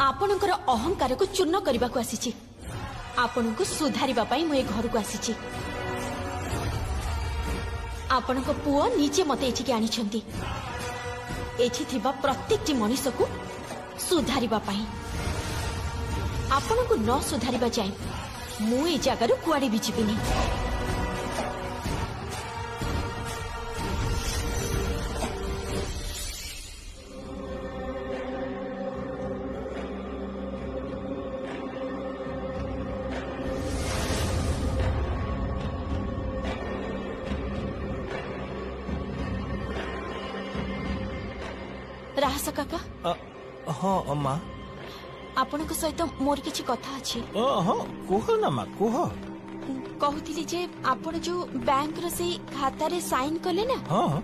आपणकर अहंकार को चूर्ण करने को आसी आपण को सुधारिबा पाई मु ए घर को आसी आपण को पुओ निजे मते एठी आनी छंती एठी थिबा प्रत्येक मनुष्य को सुधारिबा पाई आपण को न सुधारिबा जाए मु ए जगार कुआडे भी जीविनी। राहस काका हाँ अम्मा आपण सहित मोर किछि कथा अछि। हाँ कुह ना माँ कुह। कहूतिली जे आपण जो बैंक रो से खाता रे साइन कले ना हाँ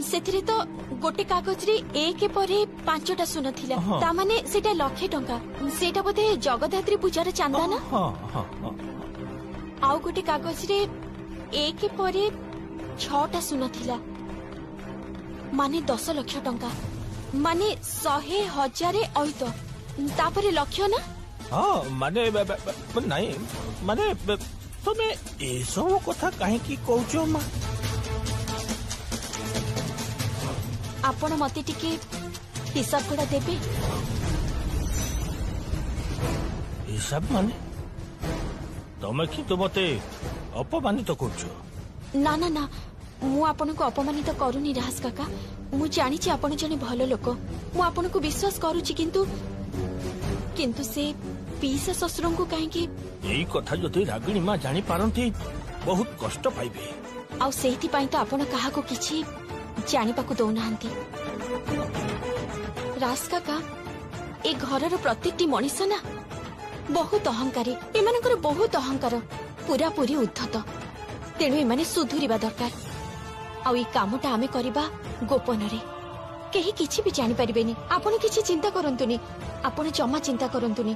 सेथिरे तो गोटे कागज रे एक परे 5टा शून्य थिला हाँ। ता माने सेटा लक्षे टंका सेटा बोधे जगदात्री पूजार चांदा ना हाँ हाँ हाँ आउ गोटे कागज रे एक परे 6टा शून्य थिला माने 10 लाख टंका माने 100,000 अयत तापरे लक्ष्य ना। हाँ माने नहीं माने तुम्हें ए सब कथा काहे की कहछो माँ। आपण मते टिके हिसाब कोडा देबे। हिसाब माने तुम्हें कि तो मते अपमानित करछो। ना ना ना मु आपण को अपमानित करूनी राहस काका मु जानी छी आपण जने भलो लोक मु आपण को विश्वास करूची किंतु किंतु से पीसा ससुरन को काहे की यही कथा जदि रागिणी माँ जानी पारंती बहुत कष्ट पाइबे आउ सेहिति पई तो आपण काहा को किछि जानि पाकु दो नाहंती। रास काका ए घरर प्रत्येकटी मनुष्य ना बहुत अहंकारी एमानकर बहुत अहंकार पूरा पूरी उद्धत तेणु एमाने सुधुरिबा दरकार आउ ई कामटा आमे करिबा गोपन रे केही किछि भी जानि परिबेनी। आपण किछि चिंता करंतुनी आपण जमा चिंता करंतुनी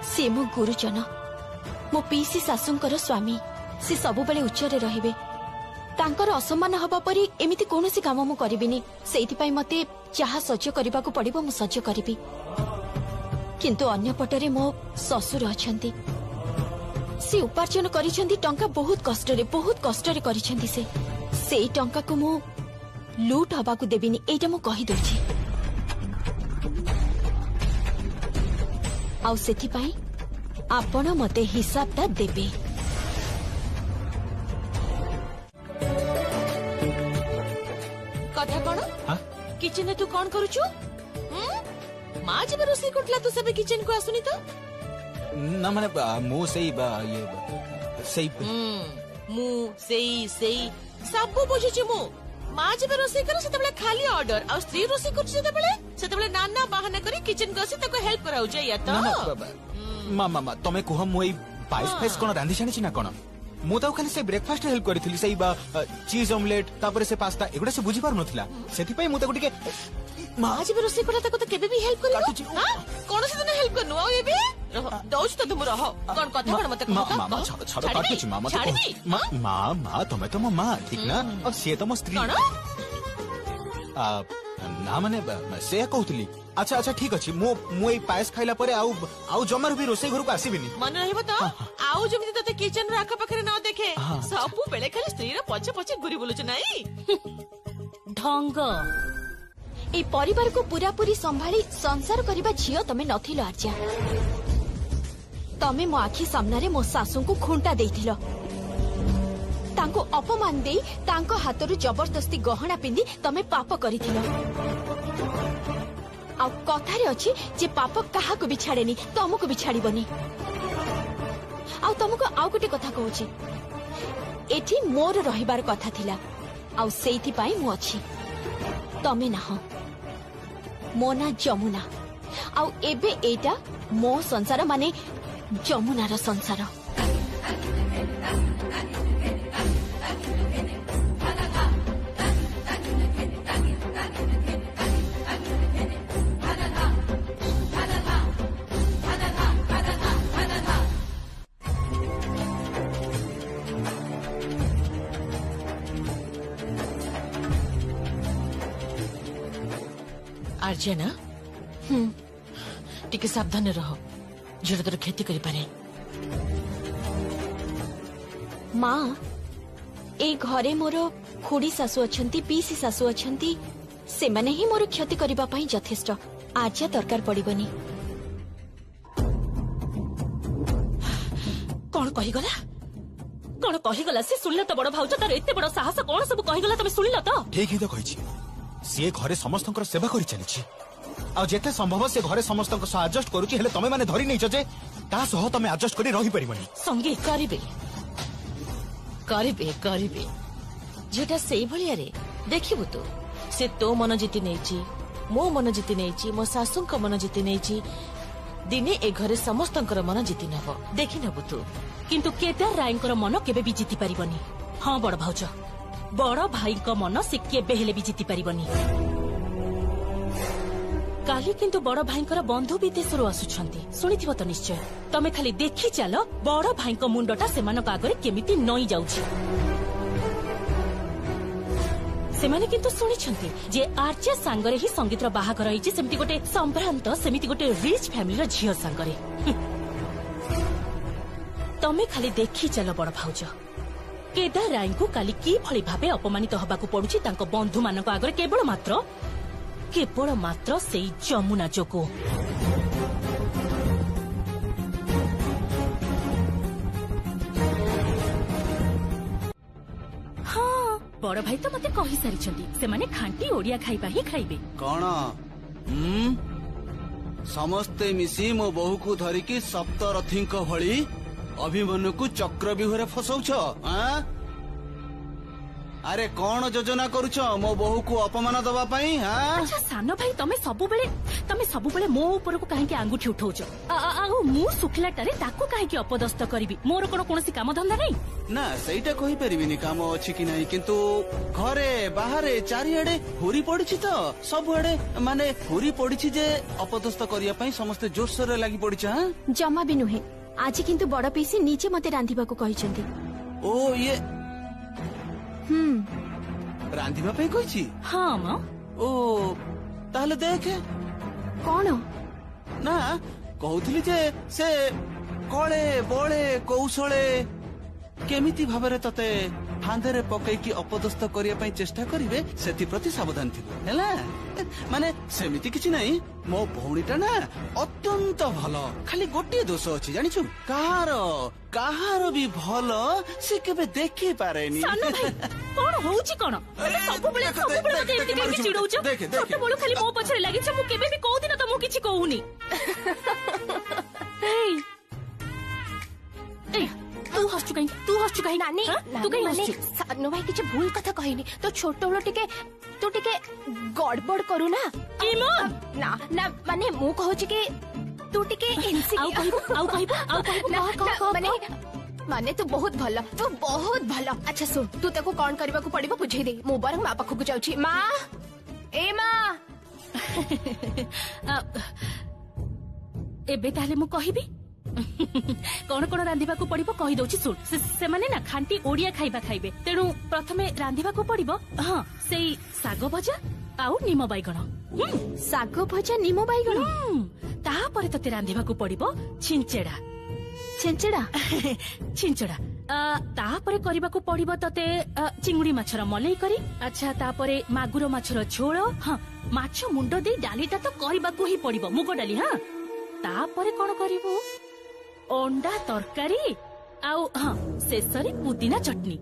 से मो गुरुजन मो पीसी सासुंकर स्वामी से सब बेले उच्चरे रहिबे तांकर असम्मान हबा परी एमिति कोनोसी काम मु करिबिनी सेइति पई मते चाहा सह्य करबा को पड़िबो मु सह्य करिबि किंतु अन्य पटरे मो ससुर अछंती से उपार्जन करिसेंती टंका बहुत कष्टरे करिसेंती से सेई टंका को मु लूट हबा को देबिनी एटा मु कहि दोछि आउ सेथि पई आपण मते हिसाबटा देबे। कथा कोन किचन तू कोन करूछु मां जब रोसई करतला तू सब किचन को आसुनी तो ना माने मु सेई ये सेई मु सेई सब बुझिछि मु मां जब रोसई करे सेतबेले खाली ऑर्डर आ स्त्री रोसई कर सेतबेले नाना बहाना करी किचन को आसी तको हेल्प कराउ जे या तो मामा तमे कुह मु एई पाइस फाइस कोन रांधी छानी ना कोन मु तो खाली से ब्रेकफास्ट हेल्प करिथिली सेई चीज ऑमलेट तापरे से पास्ता एगुडा से बुझी पार नथिला सेति पई मु ताको टिके मां जब रोसई करला तको तो केबे भी हेल्प करियो हां कोन से दिन हेल्प करनु आ एबे दोस्त तो तुम रहो कोन कथा कोन मते मामा छाड़ काटुची मामा तो मामा तमे तो मां ठीक ना और से तो मो स्त्री ना माने से कहउतली अच्छा अच्छा ठीक अछि मु एई पायस खाइला परे आउ जमर भी रोसई घर को आसीबिनी मन रहबो तो आउ जमिति तते किचन रा आखा पाखरे न देखे सब बेले खाली स्त्री रा पछे पछे घुरी बोलुछ नाही ढंग ए परिवार को पूरा पूरी संभाली संसार करबा झियो तमे नथिलो आर्या तमे मो आखि सामना रे मो सासू को खुंटा देइथिलो तांको अपमान देई तांको हातरु जबरदस्ती गहना पिंदी तमे पाप करिथिलो आ कथा रे अछि जे पाप काहा को भी छाड़ेनी तुमको भी छाड़ीबनी आ तुमको आउ गोटे कथा कहूची एठी मोर रहिबार कथा थिला आ सेइथि पई मु अछि तमे ना हो मो ना जमुना आ एबे एटा मो संसार माने जमुनार संसार आर्य ना टिके सावधान रह झील तोर क्षति करि पारे माँ ए घरे मोर खुड़ी सासु अछंती पीसी सासु अछंती से माने ही मोर क्षति करिबा पई यथेष्ट आज्या दरकार पड़िबनी। कौन कहीगला से सुनिल तो बड़ भाउज तार एते बड़ साहस कौन सब कहीगला तमे सुनिल तो ठीक ही तो कही सी घरे समस्त सेवा कर चली आते संभव से घरे समस्त आडजस्ट करुच्ची तमें मैंने धरी नहीं जे तमें आडजस्ट कर रही पारिबनी संगे करिबे करिबे करिबे जेटा सेई भलिया रे देखिबु तो से तो मन जीति नेची मो मन जीति नेची मो सासुंक मन जीति नेची दिने ए घरे समस्तंकर मन जीति नब देखि नबु तू किंतु केदार रायंकर मन केबे भी जीति पारिबनी। हाँ बड़ भाउज बड़ भाई को मन से केबे हेले भी जीति पारिबनी। काली किंतु बड़ भाईंकर बंधु विदेशरू आसुछंती सुनिथिबो तो निश्चय तमे खाली देखि चलो बड़ भाईंक मुंडटा सेमानक आगरे केमिति नई जाउछि। सेमाने किंतु सुनिछंती जे आर्चे सांगरे ही संगीतर बाहागर होइछि सेमिति गोटे संभ्रांत सेमिति गोटे रिच फैमिली रो झियो सांगरे। तमे खाली देखि चलो बड़ भाउज केदार राय को काली की भली भाबे अपमानित हबाकू पडुछि तांको बंधु मानक आगरे केवल मात्र सेई जमुना जोगो। हाँ बड़ भाई तो मते कहि सारिछंती से माने खांटी ओडिया खाइबा ही खाइबे कौन समस्ते मिसी मो बहु को धरिकी सप्तरथी भली अभिमन्यु को चक्रव्यूह फसौछ। अरे कौन योजना करुछ मो बहु को अपमान दबा पाई? अच्छा सान भाई तमे सबुबेले मो ऊपर को काहे आंगुठी उठौछ आउ मु सुखिलाटारे ताको काहे अपदस्थ करबी मोर कोनोसी काम धंदा नहीं ना सेटा कहि परिबिनी काम अछि कि नहीं किंतु घरे बाहरे चारिआडे हुरी पड़िछि तो सबआडे माने हुरी पड़िछि जे अपदस्थ करिया पई समस्त जोरसोर लागि पड़िछ। जमा भी नुहे आज किंतु बड़ पीसी नीचे मते रांधिबा को कहिसंती। ओ ये रांधिबा पे कहिछि? हाँ मां। ओ ताले देखे कौन ना कहूथिली जे से कळे बळे कौशळे केमिति भाबरे तते फांदरे पकईकी अपदस्थ करिया पई चेष्टा करिवे सेति प्रति सावधान थिबो हैला। माने सेमिति किछि नहीं मो भौणीटा ना अत्यंत भलो खाली गोटे दोष अछि जानिछु काहार भी भलो से केबे देखि पारेनी। सानो भाई कोन होउची कोन सबुबेले मते एति के चिडौछ छोट बळु खाली मो पछरे लागि छ मु केबे भी कहू दिन त मु किछि कहूनी। ए तू हसचु कहीं नानी तू कहीं माने सानो भाई किछ भूल कथा कहिनी तो छोट बळु तू टिके गड़बड़ करू ना ना ना माने मु कहूची कि तू टिके आउ कहिबो माने तू बहुत भलो अच्छा सुन तू ताको कोन करबा को पड़िबो बुझै दे मु बार मा पाखु जाउची मां ए मां एबे ताले मु कहिबी कौन कौन रांधिबा को पड़िबो कहि दउची सुन से माने ना खांटी ओडिया खाइबा खाइबे तेणु प्रथमे रांधिबा को पड़िबो हां सेई सागो भजा आउ निम बैगण सागो भजा निम बैगण ताहा परे तते रांधिबा को पड़िबो छिंचेडा ताहा परे करिबा को पड़िबो तते चिंगुडी माछर मलई करी अच्छा तापरे मागुर माछर झोल हां माछ मुंडो दे डालीटा तो करिबा को ही पड़िबो मुगो डाली हां तापरे कोन करिवो अंडा तरकारी आउ हाँ शेषरी पुदीना चटनी।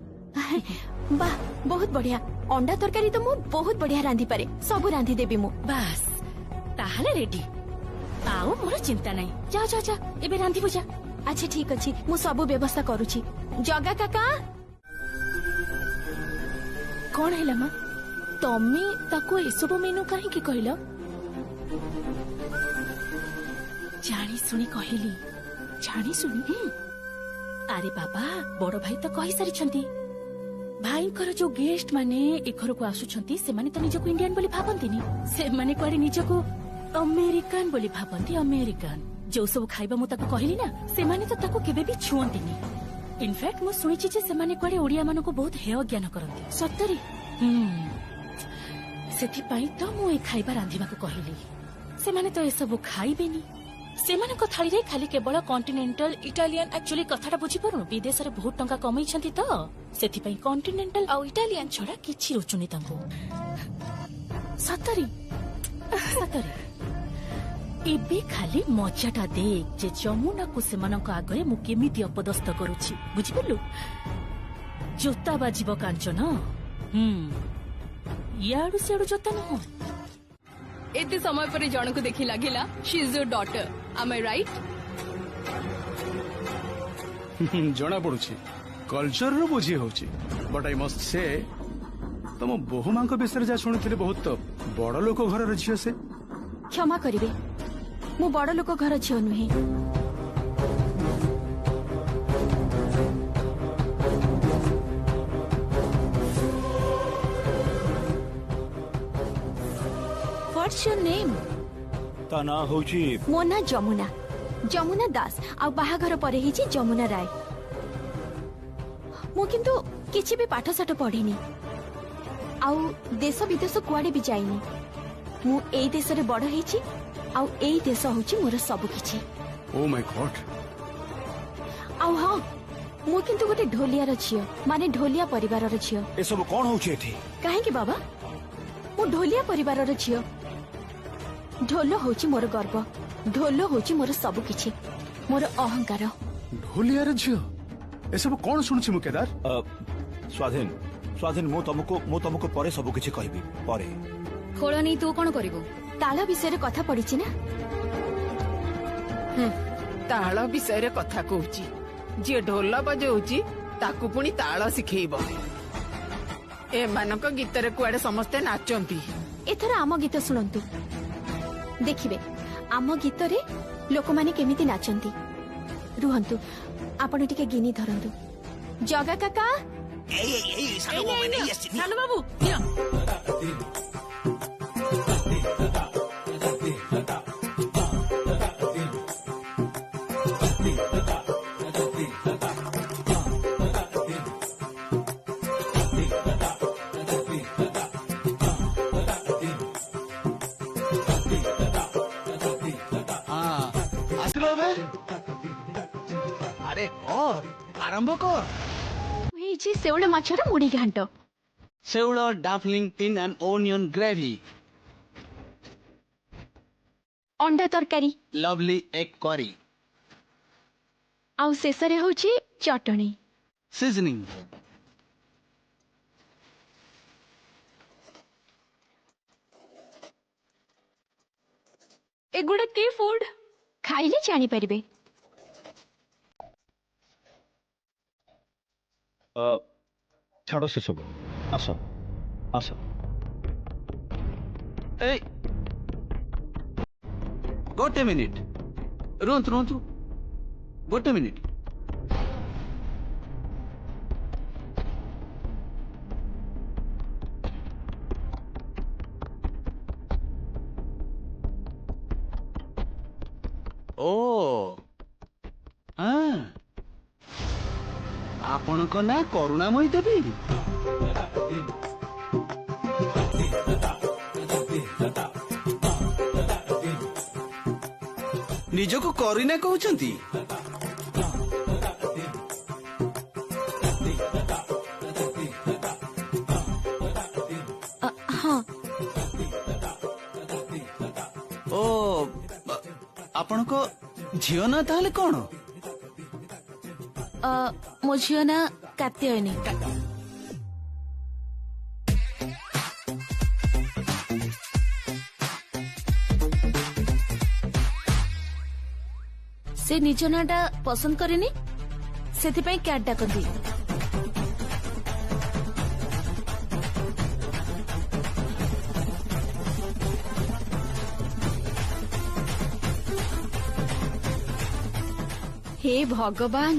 वाह बहुत बढ़िया अंडा तरकारी तो मु बहुत बढ़िया रांधि पारे सब रांधि देबी मु बस ताहले रेडी आउ मोर चिंता नहीं जा एबे रांधि बुझा। अच्छा ठीक अछि मु सब व्यवस्था करूची जगा काका कौन हैला मां तमे ताको एसबो मेनू काहे की कहलो जानी सुनी कहली जानी सुनी अरे बाबा बड़ भाई तो कहि सारी छंती भाईंकर जो गेस्ट माने ए घर को आसुछंती से माने तो निजको इंडियन बोली भाबंतीनी से माने कोडी निजको अमेरिकन बोली भाबंती अमेरिकन जो सब खाइबा मु ताको कहली ना से माने तो ताको केबे भी छुअंतीनी इनफैक्ट मु सुनिछि जे से माने कोडी ओडिया मानको बहुत हेय ज्ञान करंती सत्तरी ସେଥିପାଇଁ ତ ମୁଁ ଏ ଖାଇବା ରାନ୍ଧିବାକୁ କହିଲି। ସେମାନେ ତ ଏସବୁ ଖାଇବେନି। ସେମାନଙ୍କ ଥାଳିରେ ଖାଲି କେବଳ କଣ୍ଟିନେଣ୍ଟାଲ ଇଟାଲିଆନ। ଆକ୍ଚୁଆଲି କଥାଟା ବୁଝିପାରୁନୁ, ବିଦେଶରେ ବହୁତ ଟଙ୍କା କମେଇଛନ୍ତି ତ ସେଥିପାଇଁ କଣ୍ଟିନେଣ୍ଟାଲ ଆଉ ଇଟାଲିଆନ ଛଡା କିଛି ରୁଚୁନି ତାଙ୍କୁ। ସତରେ ସତରେ ଏବେ ଖାଲି ମଜାଟା ଦେଖ ଯେ ଯମୁନାକୁ ସେମାନଙ୍କ ଆଗରେ ମୁଁ କେମିତି ଅପଦସ୍ତ କରୁଛି, ବୁଝିପାରିଲୁ? ଜୋତା ବାଜିବ କାଞ୍ଚନ। ଇଆଡୁ ସିଆଡୁ ଜୋତା ନୁହଁ। ଏତେ ସମୟ ପରେ ଜଣକୁ ଦେଖି ଲାଗିଲା she is your daughter, am I right? ଜଣା ପଡୁଛି କଲଚର ରୁ ବୁଝି ହଉଛି। ବଟ୍ ଆଇ ମଷ୍ଟ ସେ ତମ ବୋହୁ ମାଙ୍କ ବିଷୟରେ ଯାହା ଶୁଣିଥିଲି ବହୁତ ବଡ ଲୋକ ଘରର ଝିଅ ସେ। क्षमा करिवे, ମୁଁ ବଡ ଲୋକ ଘର ଝିଅ ନୁହେଁ। What's your name? ତା ନାଁ ହଉଛି ମୋ ନାଁ ଯମୁନା, ଯମୁନା ଦାସ। ଆଉ ବାହାଘର ପରେ ହେଇଛି ଯମୁନା ରାୟ। ମୁଁ କିନ୍ତୁ କିଛି ବି ପାଠଶାଠ ପଢିନି, ଆଉ ଦେଶ ବିଦେଶ କୁଆଡେ ବି ଯାଇନି। ମୁଁ ଏଇ ଦେଶରେ ବଡ ହେଇଛି, ଆଉ ଏଇ ଦେଶ ହଉଛି ମୋର ସବୁ କିଛି। ଓ ମାଇ ଗଡ୍। ଆଉ ହଁ, ମୁଁ କିନ୍ତୁ ଗୋଟେ ଢୋଲିଆର ଝିଅ, ମାନେ ଢୋଲିଆ ପରିବାରର ଝିଅ। ଏସବୁ କଣ ହଉଛି ଏଠି? କାହିଁକି ବାବା? ମୁଁ ଢୋଲିଆ ପରିବାରର ଝିଅ। ଢୋଲ ହଉଛି ମୋର ଗର୍ବ, ଢୋଲ ହଉଛି ମୋର ସବୁ କିଛି, ମୋର ଅହଙ୍କାର। ଢୋଲିଆର ଝିଅ, ଏସବୁ କଣ ଶୁଣୁଛି ମୁଁ କେଦାର? ସ୍ୱାଧୀନ ସ୍ୱାଧୀନ, ମୁଁ ତମକୁ ପରେ ସବୁ କିଛି କହିବି ପରେ। ଖୋଳ ନେଇ ତୁ କଣ କରିବୁ? ତାଳ ବିଷୟରେ କଥା ପଡିଛି ନା? ତାଳ ବିଷୟରେ କଥା କହୁଛି। ଯିଏ ଢୋଲ ବଜାଉଛି ତାକୁ ପୁଣି ତାଳ ଶିଖେଇବ। ଏମାନଙ୍କ ଗୀତରେ କୁଆଡେ ସମସ୍ତେ ନାଚନ୍ତି। ଏଥର ଆମ ଗୀତ ଶୁଣନ୍ତୁ, ଦେଖିବେ ଆମ ଗୀତରେ ଲୋକମାନେ କେମିତି ନାଚନ୍ତି। ରୁହନ୍ତୁ, ଆପଣ ଟିକେ ଗିନି ଧରନ୍ତୁ। ଜଗା କାକା, ସାନ ବାବୁ ନିଅ। ଆରେ କର, ଆରମ୍ଭ କର। ହେଇଛି ଶେଉଳ ମାଛର ମୁଢି ଘାଣ୍ଟ। ଶେଉଳ ଡାଫଲିଂ ଇନ୍ ଆନ୍ ଓନିଅନ୍ ଗ୍ରେଭି, ଅଣ୍ଡା ତରକାରୀ, ଲଭଲି ଏଗ୍ କରି, ଆଉ ଶେଷରେ ହଉଛି ଚଟଣି। ସିଜନିଂ। ଏଗୁଡା କି ଫୁଡ? ଖାଇଲେ ଜାଣିପାରିବେ। ଛାଡ ସେସବୁ, ଆସ ଆସ। ଏଇ ଗୋଟେ ମିନିଟ୍ ରୁହନ୍ତୁ ରୁହନ୍ତୁ, ଗୋଟେ ମିନିଟ୍। ଓ ଆପଣଙ୍କ ନାଁ କରୁଣାମୟୀ ଦେବୀ? ନିଜକୁ କରିନା କହୁଛନ୍ତି? ହଁ। ଓ, ଆପଣଙ୍କ ଝିଅ ନା ତାହେଲେ କଣ? ମୋ ଝିଅ ନା କାତ୍ୟାୟନୀ। ସେ ନିଜ ନାଁଟା ପସନ୍ଦ କରେନି, ସେଥିପାଇଁ କ୍ୟାଟ୍ ଡାକନ୍ତି। हे भगवान,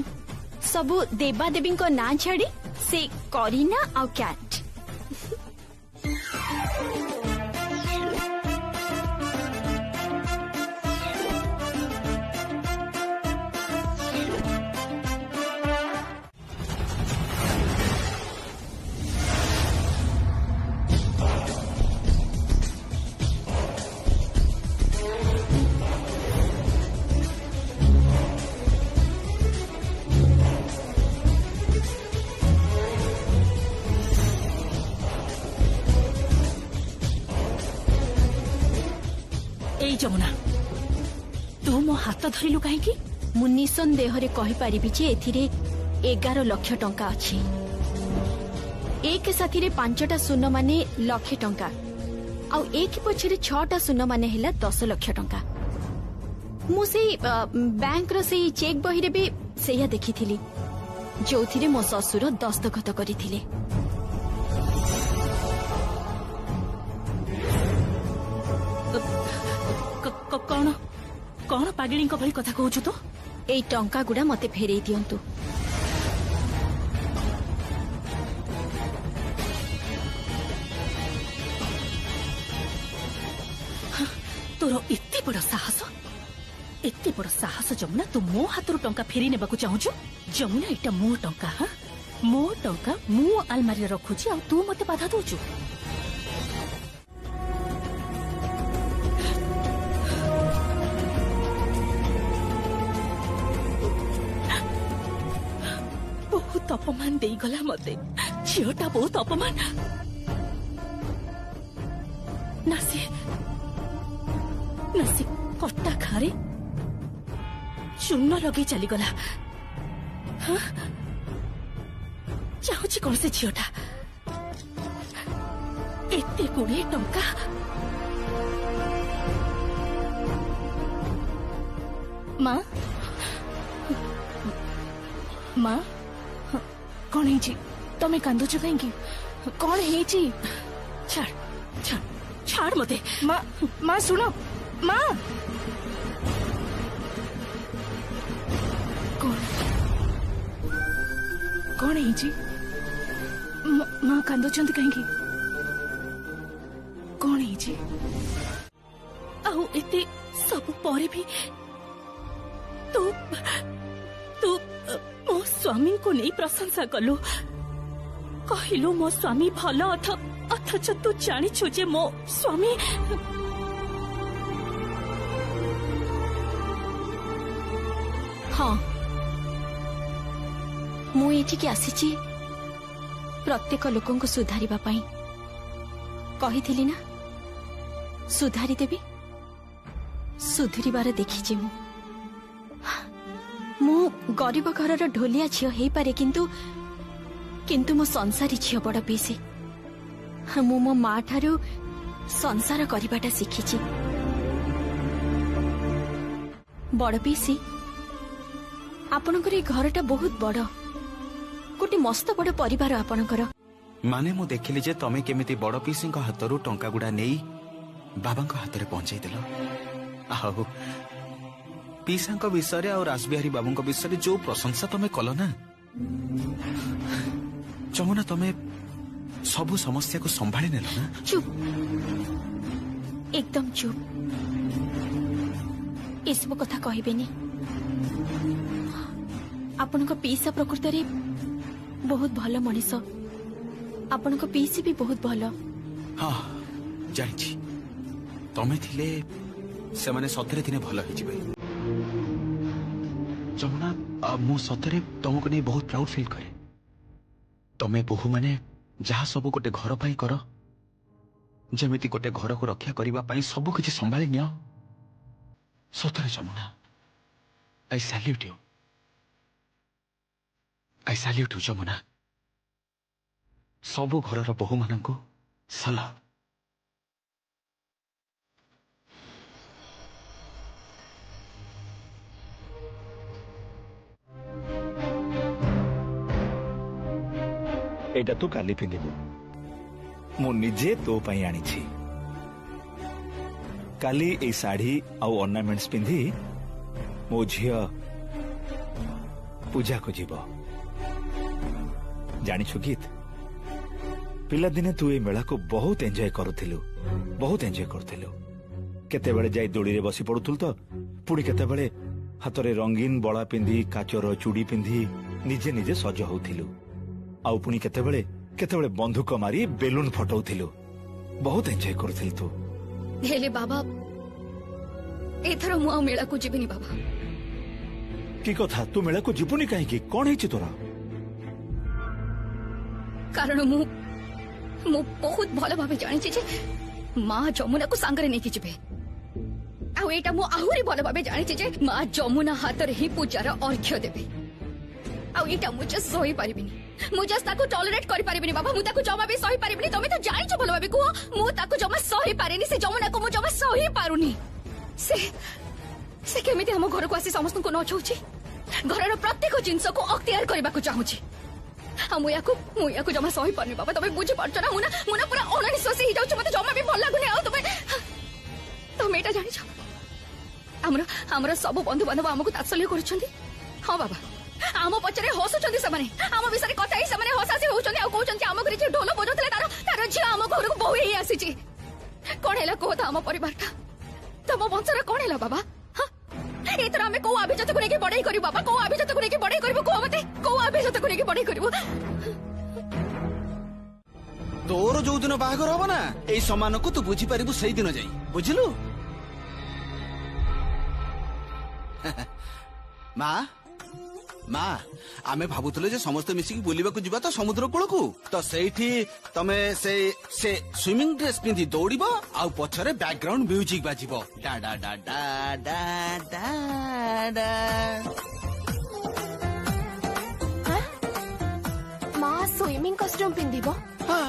ସବୁ ଦେବାଦେବୀଙ୍କ ନାଁ ଛାଡି ସେ କରିନା ଆଉ କ୍ୟାଟ୍। ଏଇ ଯମୁନା ତୁ ମୋ ହାତ ଧରିଲୁ କାହିଁକି? ମୁଁ ନିଃସନ୍ଦେହରେ କହିପାରିବି ଯେ ଏଥିରେ 11 ଲକ୍ଷ ଟଙ୍କା ଅଛି। ଏକ ସାଥିରେ 5ଟା ଶୂନ ମାନେ 1,00,000 ଟଙ୍କା, ଆଉ ଏକ ପଛରେ 6ଟା ଶୂନ ମାନେ ହେଲା 10 ଲକ୍ଷ ଟଙ୍କା। ମୁଁ ସେଇ ବ୍ୟାଙ୍କର ସେଇ ଚେକ୍ ବହିରେ ବି ସେଇଆ ଦେଖିଥିଲି, ଯୋଉଥିରେ ମୋ ଶ୍ୱଶୁର ଦସ୍ତଖତ କରିଥିଲେ। କଣ କଣ ପାଗିଳିଙ୍କ ଭଳି କଥା କହୁଛୁ ତୁ? ଏଇ ଟଙ୍କା ଗୁଡା ମତେ ଫେରେଇ ଦିଅନ୍ତୁ। ତୋର ଏତେ ବଡ ସାହସ ଯମୁନା, ତୁ ମୋ ହାତରୁ ଟଙ୍କା ଫେରି ନେବାକୁ ଚାହୁଁଛୁ? ଯମୁନା, ଏଇଟା ମୋ ଟଙ୍କା। ମୋ ଟଙ୍କା ମୁଁ ଆଲମାରିରେ ରଖୁଛି, ଆଉ ତୁ ମତେ ବାଧା ଦଉଛୁ? ବହୁତ ଅପମାନ ଦେଇଗଲା ମତେ ଝିଅଟା, ବହୁତ ଅପମାନ। ନା ସେ କଟା ଖାରେ ଚୂନ ଲଗେଇ ଚାଲିଗଲା। ଚାହୁଁଛି କଣ ସେ ଝିଅଟା? ଏତେ ଗୁଡିଏ ଟଙ୍କା ମା କଣ ହେଇଛି? ତମେ କାନ୍ଦୁଛ କାହିଁକି? କଣ ହେଇଛି? ଛାଡ ମତେ। ମା ଶୁଣ, ମା କଣ ହେଇଛି? ମା କାନ୍ଦୁଛନ୍ତି କାହିଁକି? କଣ ହେଇଛି? ଆଉ ଏତେ ସବୁ ପରେ ବି ତୁ ମୋ ସ୍ୱାମୀଙ୍କୁ ନେଇ ପ୍ରଶଂସା କଲୁ, କହିଲୁ ମୋ ସ୍ୱାମୀ ଭଲ, ଅଥଚ ତୁ ଜାଣିଛୁ ଯେ ମୋ ସ୍ୱାମୀ ହଁ, ମୁଁ ଏଠିକି ଆସିଛି ପ୍ରତ୍ୟେକ ଲୋକଙ୍କୁ ସୁଧାରିବା ପାଇଁ। କହିଥିଲି ନା ସୁଧାରି ଦେବି। ସୁଧୁରିବାର ଦେଖିଛି ମୁଁ ଗରିବ ଘରର ଢୋଲିଆ ଝିଅ ହେଇପାରେ, କିନ୍ତୁ ମୋ ସଂସାରୀ ଝିଅ ବଡ ପିଇସି। ମୁଁ ମୋ ମା ଠାରୁ ସଂସାର କରିବାଟା ଶିଖିଛି। ବଡ ପିଇସି, ଆପଣଙ୍କର ଏଇ ଘରଟା ବହୁତ ବଡ, ଗୋଟେ ମସ୍ତ ବଡ ପରିବାର ଆପଣଙ୍କର। ମାନେ ମୁଁ ଦେଖିଲି ଯେ ତମେ କେମିତି ବଡ ପିସିଙ୍କ ହାତରୁ ଟଙ୍କା ଗୁଡା ନେଇ ବାବାଙ୍କ ହାତରେ ପହଞ୍ଚେଇଦେଲ। ଆଉ ପିସାଙ୍କ ବିଷୟରେ ଆଉ ରାସବିହାରୀ ବାବୁଙ୍କ ବିଷୟରେ ଯୋଉ ପ୍ରଶଂସା ତମେ କଲ ନା ଯମୁନା, ତମେ ସବୁ ସମସ୍ୟାକୁ ସମ୍ଭାଳି ନେଲ ନା? ଚୁପ୍, ଏକଦମ ଚୁପ୍। ଏସବୁ କଥା କହିବେନି। ଆପଣଙ୍କ ପିଇସା ପ୍ରକୃତରେ ବହୁତ ଭଲ ମଣିଷ। ଆପଣଙ୍କ ପିଇସି ବି ବହୁତ ଭଲ। ହଁ ଜାଣିଛି, ତମେ ଥିଲେ ସେମାନେ ସତରେ ଦିନେ ଭଲ ହେଇଯିବେ। ଯମୁନା, ମୁଁ ସତରେ ତମକୁ ନେଇ ବହୁତ ପ୍ରାଉଡ ଫିଲ୍ କରେ। ତମେ ବୋହୂ ମାନେ ଯାହା ସବୁ ଗୋଟେ ଘର ପାଇଁ କର, ଯେମିତି ଗୋଟେ ଘରକୁ ରକ୍ଷା କରିବା ପାଇଁ ସବୁ କିଛି ସମ୍ଭାଳି ନିଅ, ସତରେ Jamuna, I salute you. I salute you Jamuna. ସବୁ ଘରର ବୋହୂମାନଙ୍କୁ ସଲାମ। ଏଇଟା ତୁ କାଲି ପିନ୍ଧିବୁ, ମୁଁ ନିଜେ ତୋ ପାଇଁ ଆଣିଛି। କାଲି ଏଇ ଶାଢୀ ଆଉ ଅର୍ଣ୍ଣାମେଣ୍ଟସ୍ ପିନ୍ଧି ମୋ ଝିଅ ପୂଜାକୁ ଯିବ। ଜାଣିଛୁ ଗୀତ, ପିଲାଦିନେ ତୁ ଏଇ ମେଳାକୁ ବହୁତ ଏନ୍ଜୟ କରୁଥିଲୁ। କେତେବେଳେ ଯାଇ ଦୋଳିରେ ବସି ପଡୁଥିଲୁ ତ, ପୁଣି କେତେବେଳେ ହାତରେ ରଙ୍ଗୀନ ବଳା ପିନ୍ଧି କାଚର ଚୁଡ଼ି ପିନ୍ଧି ନିଜେ ନିଜେ ସଜ ହଉଥିଲୁ। ଆଉ ପୁଣି କେତେବେଳେ ବନ୍ଧୁକ ମାରି ବେଲୁନ ଫଟଉଥିଲୁ। ବହୁତ ଏନ୍ଜୟ କରୁଥିଲୁ ତୁ। ହେଲେ ବାବା, ଏଥର ମୁଁ ଆଉ ମେଳାକୁ ଯିବିନି ବାବା। କି କଥା? ତୁ ମେଳାକୁ ଯିବୁନି କାହିଁକି? କଣ ହେଇଛି ତୋର? କାରଣ ମୁଁ ବହୁତ ଭଲ ଭାବେ ଜାଣିଛି ଯେ ମା ଯମୁନାକୁ ସାଙ୍ଗରେ ନେଇକି ଯିବେ। ଆଉ ଏଇଟା ମୁଁ ଆହୁରି ଭଲ ଭାବେ ଜାଣିଛି ଯେ ମା ଯମୁନା ହାତରେ ହିଁ ପୂଜାର ଅର୍ଘ୍ୟ ଦେବେ। ଆଉ ଏଇଟା ମୁଁ ଜଷ୍ଟ ସହିପାରିବିନି, ମୁଁ ଜଷ୍ଟ ତାକୁ ଟଲରେଟ୍ କରିପାରିବିନି ବାବା, ମୁଁ ତାକୁ ଜମା ବି ସହିପାରିବିନି। ତମେ ତ ଜାଣିଛ ଭଲ ଭାବେ, କୁହ ମୁଁ ତାକୁ ଜମା ସହିପାରେନି, ସେ ଯମୁନାକୁ ମୁଁ ଜମା ସହିପାରୁନି। ସେ କେମିତି ଆମ ଘରକୁ ଆସି ସମସ୍ତଙ୍କୁ ନଛଉଛି, ଘରର ପ୍ରତ୍ୟେକ ଜିନିଷକୁ ଅକ୍ତିଆର କରିବାକୁ ଚାହୁଁଛି। ଆଉ ମୁଁ ୟାକୁ ଜମା ସହିପାରୁନି ବାବା, ତମେ ବୁଝିପାରୁଛ ନା? ମୁଁ ନା ପୁରା ଅଣନିଶ୍ୱାସୀ ହେଇଯାଉଛି, ମତେ ଜମା ବି ଭଲ ଲାଗୁନି। ଆଉ ତମେ ଏଇଟା ଜାଣିଛ, ଆମର ସବୁ ବନ୍ଧୁବାନ୍ଧବ ଆମକୁ ତାତ୍ସଲ୍ୟ କରୁଛନ୍ତି। ହଁ ବାବା, ଆମ ପଛରେ ହସୁଛନ୍ତି ସେମାନେ, ଆମ ବିଷୟରେ କଥା ହେଇ ସେମାନେ ହସାସି ହଉଛନ୍ତି। ଆଉ କହୁଛନ୍ତି ଆମ ଘରେ ଯିଏ ଢୋଲ ବଜାଉଥିଲେ ତାର ଝିଅ ଆମ ଘରକୁ ବୋହୂ ହେଇ ଆସିଛି। କଣ ହେଲା କୁହ ତ, ଆମ ପରିବାରଟା ତମ ବଂଶର କଣ ହେଲା ବାବା? ଏଥର ଆମେ କୋଉ ଆଭିଜାତକୁ ନେଇକି ବଡେଇ କରିବୁ ବାବା? କୋଉ ଆଭିଜାତକୁ ନେଇକି ବଡେଇ କରିବୁ କୁହ ମତେ? କୋଉ ଆଭିଜାତକୁ ନେଇକି ବଡେଇ କରିବୁ? ତୋର ଯୋଉ ଦିନ ବାହାଘର ହବ ନା, ଏଇ ସମାନକୁ ତୁ ବୁଝିପାରିବୁ ସେଇ ଦିନ ଯାଇ, ବୁଝିଲୁ? ମା ଆମେ ଭାବୁଥିଲେ ଯେ ସମସ୍ତେ ମିଶିକି ବୁଲିବାକୁ ଯିବା ତ ସମୁଦ୍ର କୂଳକୁ। ତ ସେଇଠି ତମେ ସେ ସୁଇମିଂ ଡ୍ରେସ୍ ପିନ୍ଧି ଦୌଡ଼ିବ, ଆଉ ପଛରେ ବ୍ୟାକଗ୍ରାଉଣ୍ଡ ମ୍ୟୁଜିକ ବାଜିବ। ଡା ଡା ଡା ଡା ଡା ଡା ଡା। ମା ସୁଇମିଂ କଷ୍ଟ୍ୟୁମ ପିନ୍ଧିବ? ହଁ।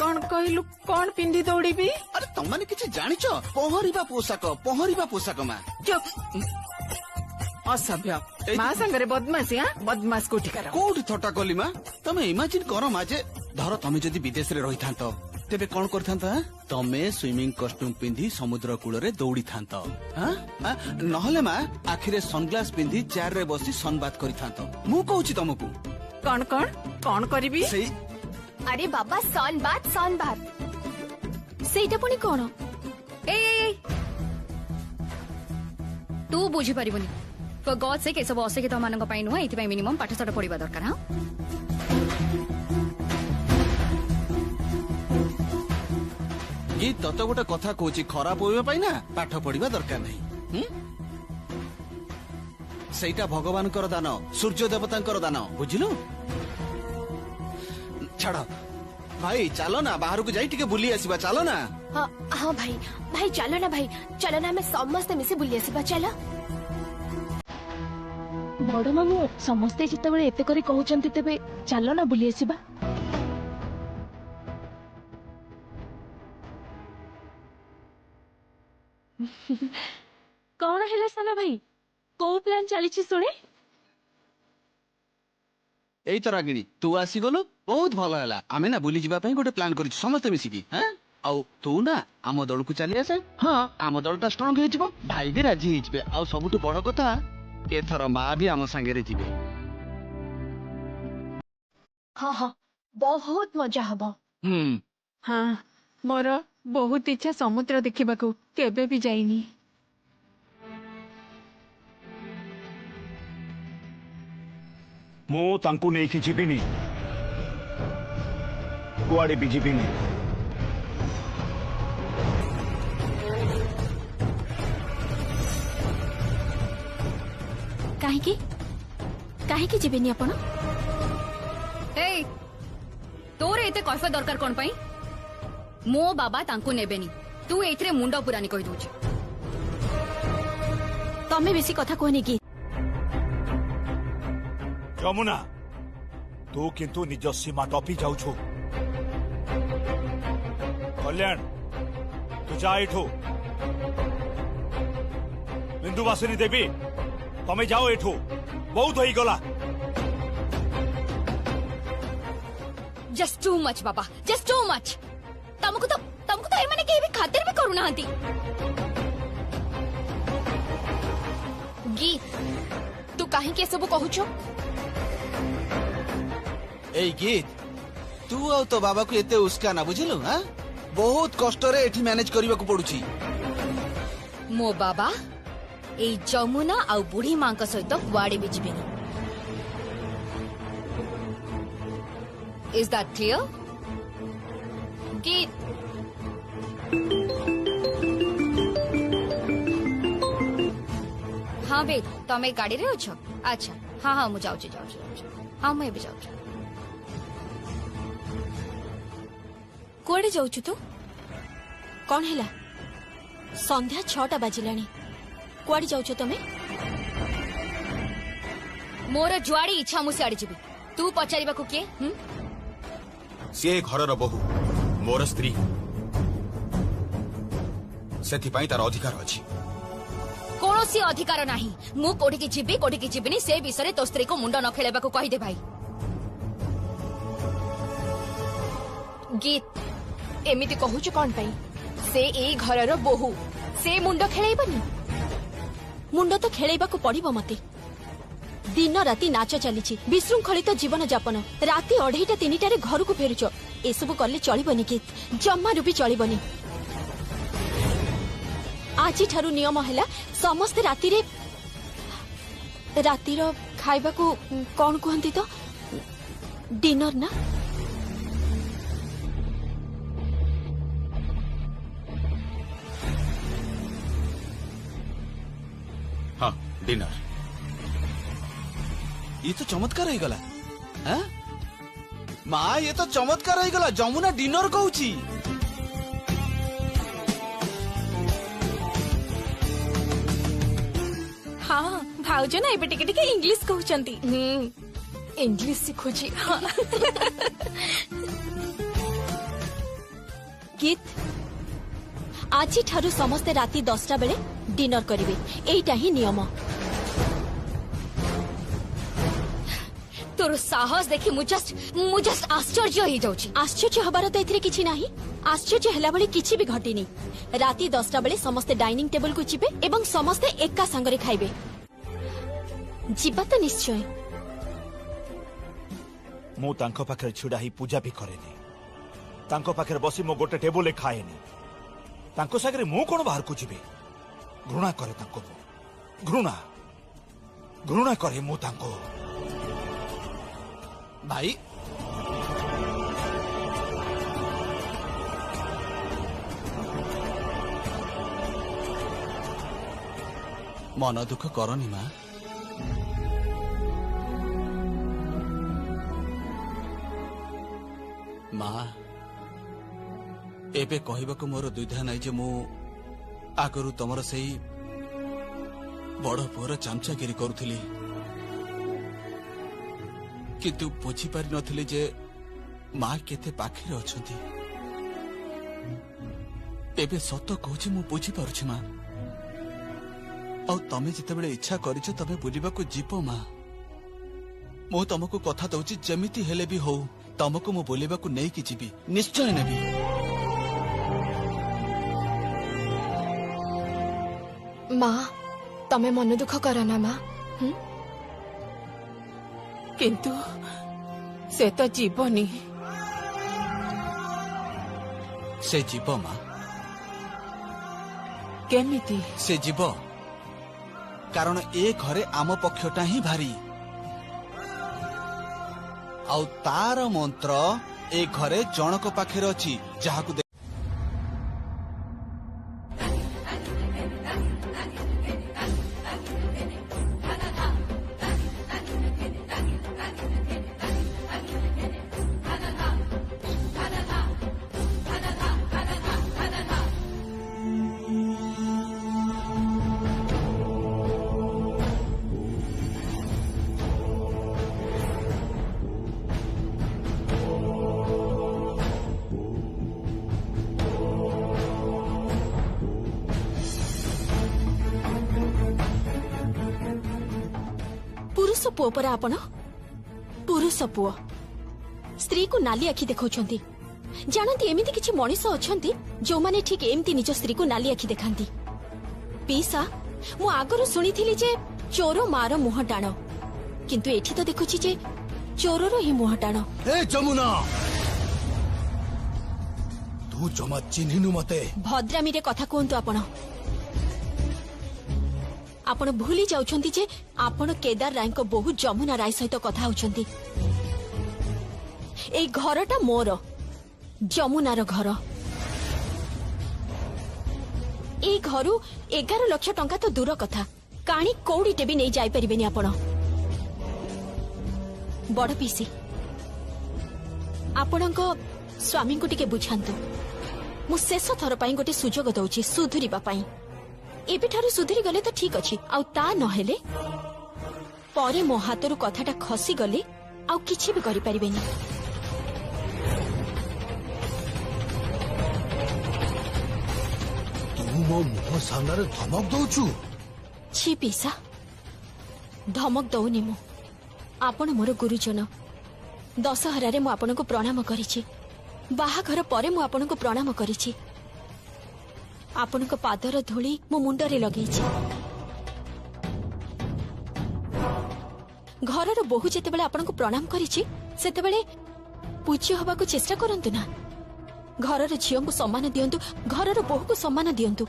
କଣ କହିଲୁ? କଣ ପିନ୍ଧି ଦୌଡ଼ିବି? ଆରେ ତମମାନେ କିଛି ଜାଣିଛ? ପହଁରିବା ପୋଷାକ ମା। ଅସଭ୍ୟ ମା ସାଙ୍ଗରେ ବଦମାସି। ବଦମାସ କୋଉଠି ଥଟ୍ଟା କଲି ମା? ତମେ ଇମାଜିନ କର ମା, ଯେ ଧର ତମେ ଯଦି ବିଦେଶରେ ରହିଥାନ୍ତ ତେବେ କଣ କରିଥାନ୍ତ? ତମେ ସୁଇମିଂ କଷ୍ଟ୍ୟୁମ ପିନ୍ଧି ସମୁଦ୍ର କୂଳରେ ଦୌଡ଼ିଥାନ୍ତ, ନହେଲେ ମା ଆଖିରେ ସନଗ୍ଲାସ ପିନ୍ଧି ଚେୟାରରେ ବସି ସନବାତ କରିଥାନ୍ତ। ମୁଁ କହୁଛି ତମକୁ। କଣ କରିବି? ସେଇ ଆରେ ବାବା, ସନବାତ ସେଇଟା ପୁଣି କଣ? ତୁ ବୁଝିପାରିବୁନି। ଗଡ୍ ସେ ଏସବୁ ଅଶିକ୍ଷିତ ମାନଙ୍କ ପାଇଁ ନୁହଁ, ଏଥିପାଇଁ ମିନିମମ୍ ପାଠଶାଠ ପଢିବା ଦରକାର। ତତେ ଗୋଟେ କଥା କହୁଛି, ଖରାପ ହଇବା ପାଇଁ ନା ପାଠ ପଢିବା ଦରକାର ନାହିଁ। ସେଇଟା ଭଗବାନଙ୍କର ଦାନ, ସୂର୍ଯ୍ୟ ଦେବତାଙ୍କର ଦାନ, ବୁଝିଲୁ? ଛାଡ ଭାଇ, ଚାଲ ନା ବାହାରକୁ ଯାଇ ଟିକେ ବୁଲି ଆସିବା। ଚାଲ ନା। ହଁ ଭାଇ ଚାଲ ନା ଭାଇ, ଚାଲ ନା ଆମେ ସମସ୍ତେ ମିଶି ବୁଲି ଆସିବା। ଚାଲ। ବଡ ମାମୁଁ, ସମସ୍ତେ ଯେତେବେଳେ ଏତେ କରି କହୁଛନ୍ତି, ତେବେ ଚାଲ ନା ବୁଲି ଆସିବା। କଣ ହେଲା ସାନ ଭାଇ, କୋଉ ପ୍ଲାନ୍ ଚାଲିଛି ଶୁଣେ? ଏଇ ତ ରାଗିଣୀ, ତୁ ଆସିଗଲୁ, ବହୁତ ଭଲ ହେଲା। ଆମେ ନା ବୁଲି ଯିବା ପାଇଁ ଗୋଟେ ପ୍ଲାନ୍ କରିଛୁ ସମସ୍ତେ ମିଶିକି। ଆଉ ତୁ ନା ଆମ ଦଳକୁ ଚାଲି ଆସେ। ହଁ, ଆମ ଦଳଟା ଷ୍ଟ୍ରଙ୍ଗ ହେଇଯିବ, ଭାଇ ବି ରାଜି ହେଇଯିବେ। ଆଉ ସବୁଠୁ ବଡ କଥା, ଏଥର ମା ବି ଆମ ସାଙ୍ଗରେ ଯିବେ। ହଁ ବହୁତ ମଜା ହବ। ହଁ, ମୋର ବହୁତ ଇଚ୍ଛା ସମୁଦ୍ର ଦେଖିବାକୁ, କେବେ ବି ଯାଇନି। ମୁଁ ତାଙ୍କୁ ନେଇକି ଯିବିନି, କୁଆଡେ ବି ଯିବିନି। କାହିଁକି ଯିବେନି ଆପଣ? ତୋର ଏତେ କୈଫିୟତ ଦରକାର କଣ ପାଇଁ? ମୋ ବାବା ତାଙ୍କୁ ନେବେନି, ତୁ ଏଇଥିରେ ମୁଣ୍ଡ ପୁରାନି କହିଦଉଛି। ତମେ ବେଶୀ କଥା କୁହନି କି? ଯମୁନା, ତୁ କିନ୍ତୁ ନିଜ ସୀମା ଟପି ଯାଉଛୁ। କଲ୍ୟାଣ, ତୁ ଯା ଏଠୁ। ବିନ୍ଦୁବାସିନୀ ଦେବୀ, ତମେ ଯାଅ ଏଠୁ, ବହୁତ ହେଇଗଲା। Just too much, ବାବା, just too much. ତମକୁ ତ ଏମାନେ କେହି ବି ଖାତିର ବି କରୁନାହାନ୍ତି। ଗୀତ, ତୁ କାହିଁକି ଏସବୁ କହୁଛୁ? ଏଇ ଗୀତ, ତୁ ଆଉ ତୋ ବାବାକୁ ଏତେ ଉସ୍କାନା, ବୁଝିଲୁ? ବହୁତ କଷ୍ଟରେ ଏଠି ମ୍ୟାନେଜ କରିବାକୁ ପଡୁଛି। ମୋ ବାବା ଏଇ ଯମୁନା ଆଉ ବୁଢୀ ମାଙ୍କ ସହିତ କୁଆଡେ ବି ଯିବେନି। Is that clear? ଗୀତ, ହଁ ବେ, ତମେ ଗାଡିରେ ଅଛ? ଆଚ୍ଛା, ହଁ ମୁଁ ଯାଉଛି। ହଁ, ମୁଁ ଏବେ ଯାଉଛି। କୁଆଡେ ଯାଉଛୁ ତୁ? କଣ ହେଲା? संध्या 6टा बाजिलाणी कुआड़ी जाउछ तमे मोर जुआड़ी इच्छा मु सियाड़ी जीवी तू पचारिबा को किए सी घर बहु मोर स्त्री से तार अधिकार अच्छी कौन अधिकार नाही मु कोठी की जीविनी से विषय तो स्त्री को मुंड न खेलेबा को कहि दे भाई गीत एमिति कहूच कौन पाई से ए घरर बोहू से मुंड खेलेबनी मुंड तो खेलेबाकू पड़िबो मते दिन राति नाच चली विशृंखलित जीवन जापन राति 2:30 घर को फेरुच एसबू कले चलिबनी गीत जम्मारू भी चलिबनी आज ठारू नियम हैला समस्त रातिर खाइबा को कौन कहती तो डिनर ना हाँ डिनर ये तो चमत्कार हो गला हैं माँ ये तो चमत्कार हो गला जमुना डिनर कहूची हाँ भाउज ना एबे टिके टिके इंग्लिश कहउचंती इंग्लिश सिखुची हाँ। गीत आज ठारू समस्ते राति 10टा बेले डिनर करिवे एइटा ही नियम तोर साहस देखि मु जस्ट आश्चर्य हो जाउची आश्चर्य हबार तो एथिरे किछि नाही आश्चर्य हला बळे किछि भी घटिनी राति 10टा बेले समस्ते डाइनिंग टेबल को जिबे एवं समस्ते एका संगरे खाइबे जीवा तो निश्चय मु तांको पाखरे छुडा ही पूजा भी करेनी तांको पाखरे बसी मो गोटे टेबल ले खाएनी तांको सागरे मु कोन बाहर को जिबे घृणा करे तांको घृणा करे मु तांको भाई मन दुख करनी माँ माँ एबे कहबाकू मोर द्विधा नाई जे मु आगरू तमर सेई बड़ पुअर चामचागिरी करुथिली किंतु बुझी पारि नथिली जे माँ केते पाखरे अछंती एबे सत कहूची मु बुझी पारुछि माँ और तमे जितेबेले इच्छा करिछ तमे बुलिबाकू जीव माँ मु तुमको कथा दउची जेमिति हेले भी हो तुमको मु बुलिबाकू नै कि जीवी निश्चय नेबी माँ तमे मन दुख करना माँ किंतु से तो जीवनी से जीव माँ केमिति से जीव कारण ए घरे आम पक्षटा ही भारी आउ तार मंत्र ए घरे जनक पाखरे अछि जहाकू पुरुष पुओ पर आपण पुरुष पुओ स्त्री को नाली आखि देखौछंती जानती एमिति किछि मनीष अछंती जो माने ठीक एमिति निज स्त्री को नाली आखि देखांती पीसा मु आगरो सुनिथिली जे चोर मार मुह टाण किंतु एठी तो देखुछि जे चोरर ही मुह टाण ए जमुना तू जमा चिन्हिनु मते भद्रामी रे कथा कोंतु आपण भूली जाउछंती जे आपण केदार राय को बहु जमुना राय सहित कथा होछंती ए घरटा मोर जमुनार घर ए घरु 11 लाख टंका तो दूर कथा काणी कौड़ीटे भी नहीं जाई परिबेनी आपण बड़ पीसी आपणको स्वामी को टिके बुझांतु मु शेष थर पाई गोटे सुजोग दउची सुधुरिबा पाई एबेठारु सुधुरी गले तो ठीक अछि आउ ता नहेले परे मो हातरु कथाटा खसी गले आउ किछि भी करि परिबेनी। तू मो मुह सामने धमक दउछु। छी पिसा धमक दउनी मु आपण मोर गुरुजन दशहरारे मु आपण को प्रणाम करिछि बाहाघर परे मु आपण को प्रणाम करिछि आपण को पादर धूली मो मुंडरे लगेछि। घरर बहु जेतेबेले आपण को प्रणाम करिछि सेतेबेले पूज्य हबा को चेष्टा करंतु ना घरर झियो को सम्मान दियंतु घरर बहु को सम्मान दियंतु।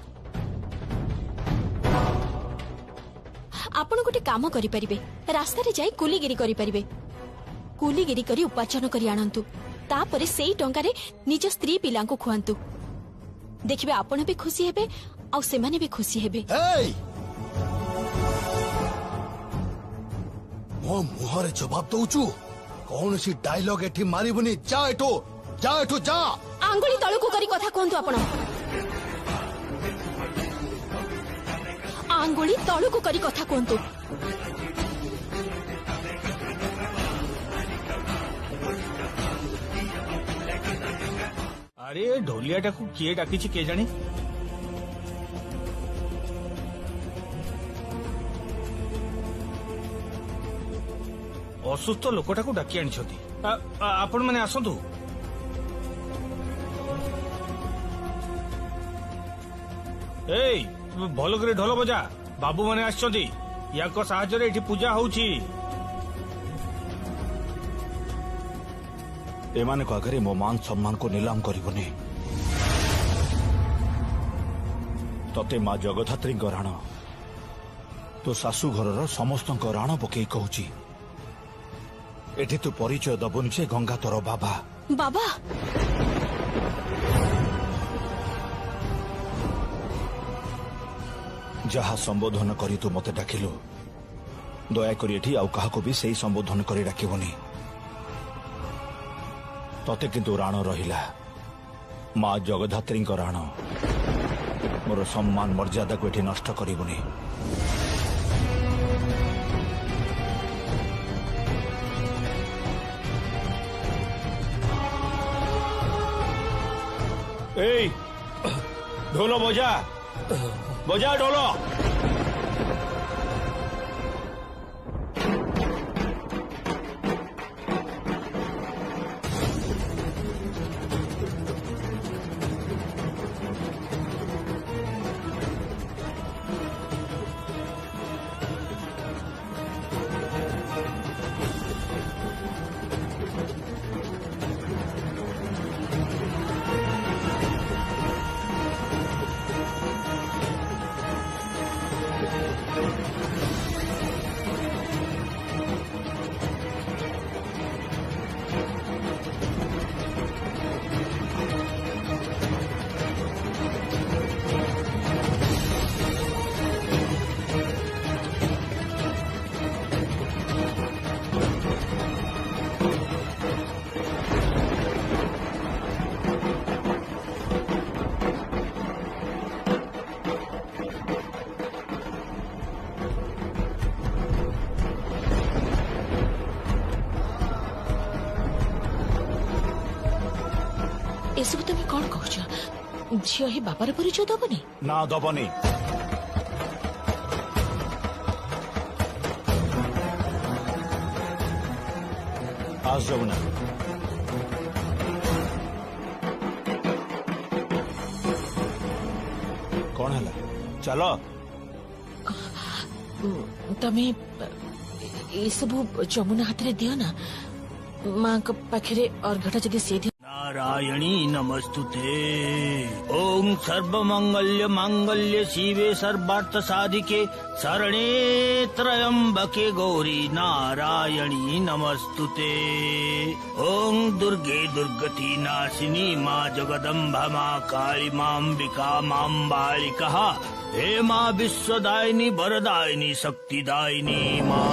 आपण गोटे काम करि परिबे रास्ता रे जाई कुलीगिरी करि परिबे कुलीगिरी करी उपार्जन करी आनंतु तापरे सेई टंकारे निज स्त्री पिला को खुआंतु देखिबे आपण भी खुशी हेबे आ सेमाने भी खुशी हेबे। मो मुहरे जवाब दउछु कौन सी डायलॉग एठी मारिबुनी जा एठो जा। आंगुली तळको करी कथा कोंतु आपण आंगुली तळको करी कथा कोंतु। अरे ढोलियाटा को किए डाकी किए जानी असुस्थ लोकटा को डाकी आनी आपण मैंने आसतु भल करे ढोल बजा बाबू मैंने आछंती याको साहाय्य रे एठी पूजा होउची। एमाने को आगे मो मान सम्मान को नीलाम करिबोनी तते माँ जगधात्री राण तो सासू घर समस्त राण पकई कहूची एठी तू परिचय दबुन से गंगा तोर बाबा बाबा जहा संबोधन करी तू मते डाकिलु दया करी एठी आउ काहाको भी सही संबोधन करी डाकिबोनी तते किंतु राण रहिला माँ जगधात्री राण मोर सम्मान मर्यादा को एठी नष्ट करिबुनी। ढोलो बजा बजा ढोलो एसबू तुम कौन कह झील ही बाबार परिचय दबनी ना दबनी आज जमुना कौन है चलो तमें ये सब जमुना हाथ में दियो ना माँ पाखे अर्घटा जदि सी नारायणी नमस्तुते ओम सर्वमंगल्य मांगल्य शिवे सर्वार्थ साधिके शरणे त्र्यंबके गौरी नारायणी नमस्तुते ओम दुर्गे दुर्गति नाशिनी माँ जगदम्बा माँ काली माम्बिका माम्बालिका हे माँ विश्वदायिनी वरदायिनी शक्तिदायिनी माँ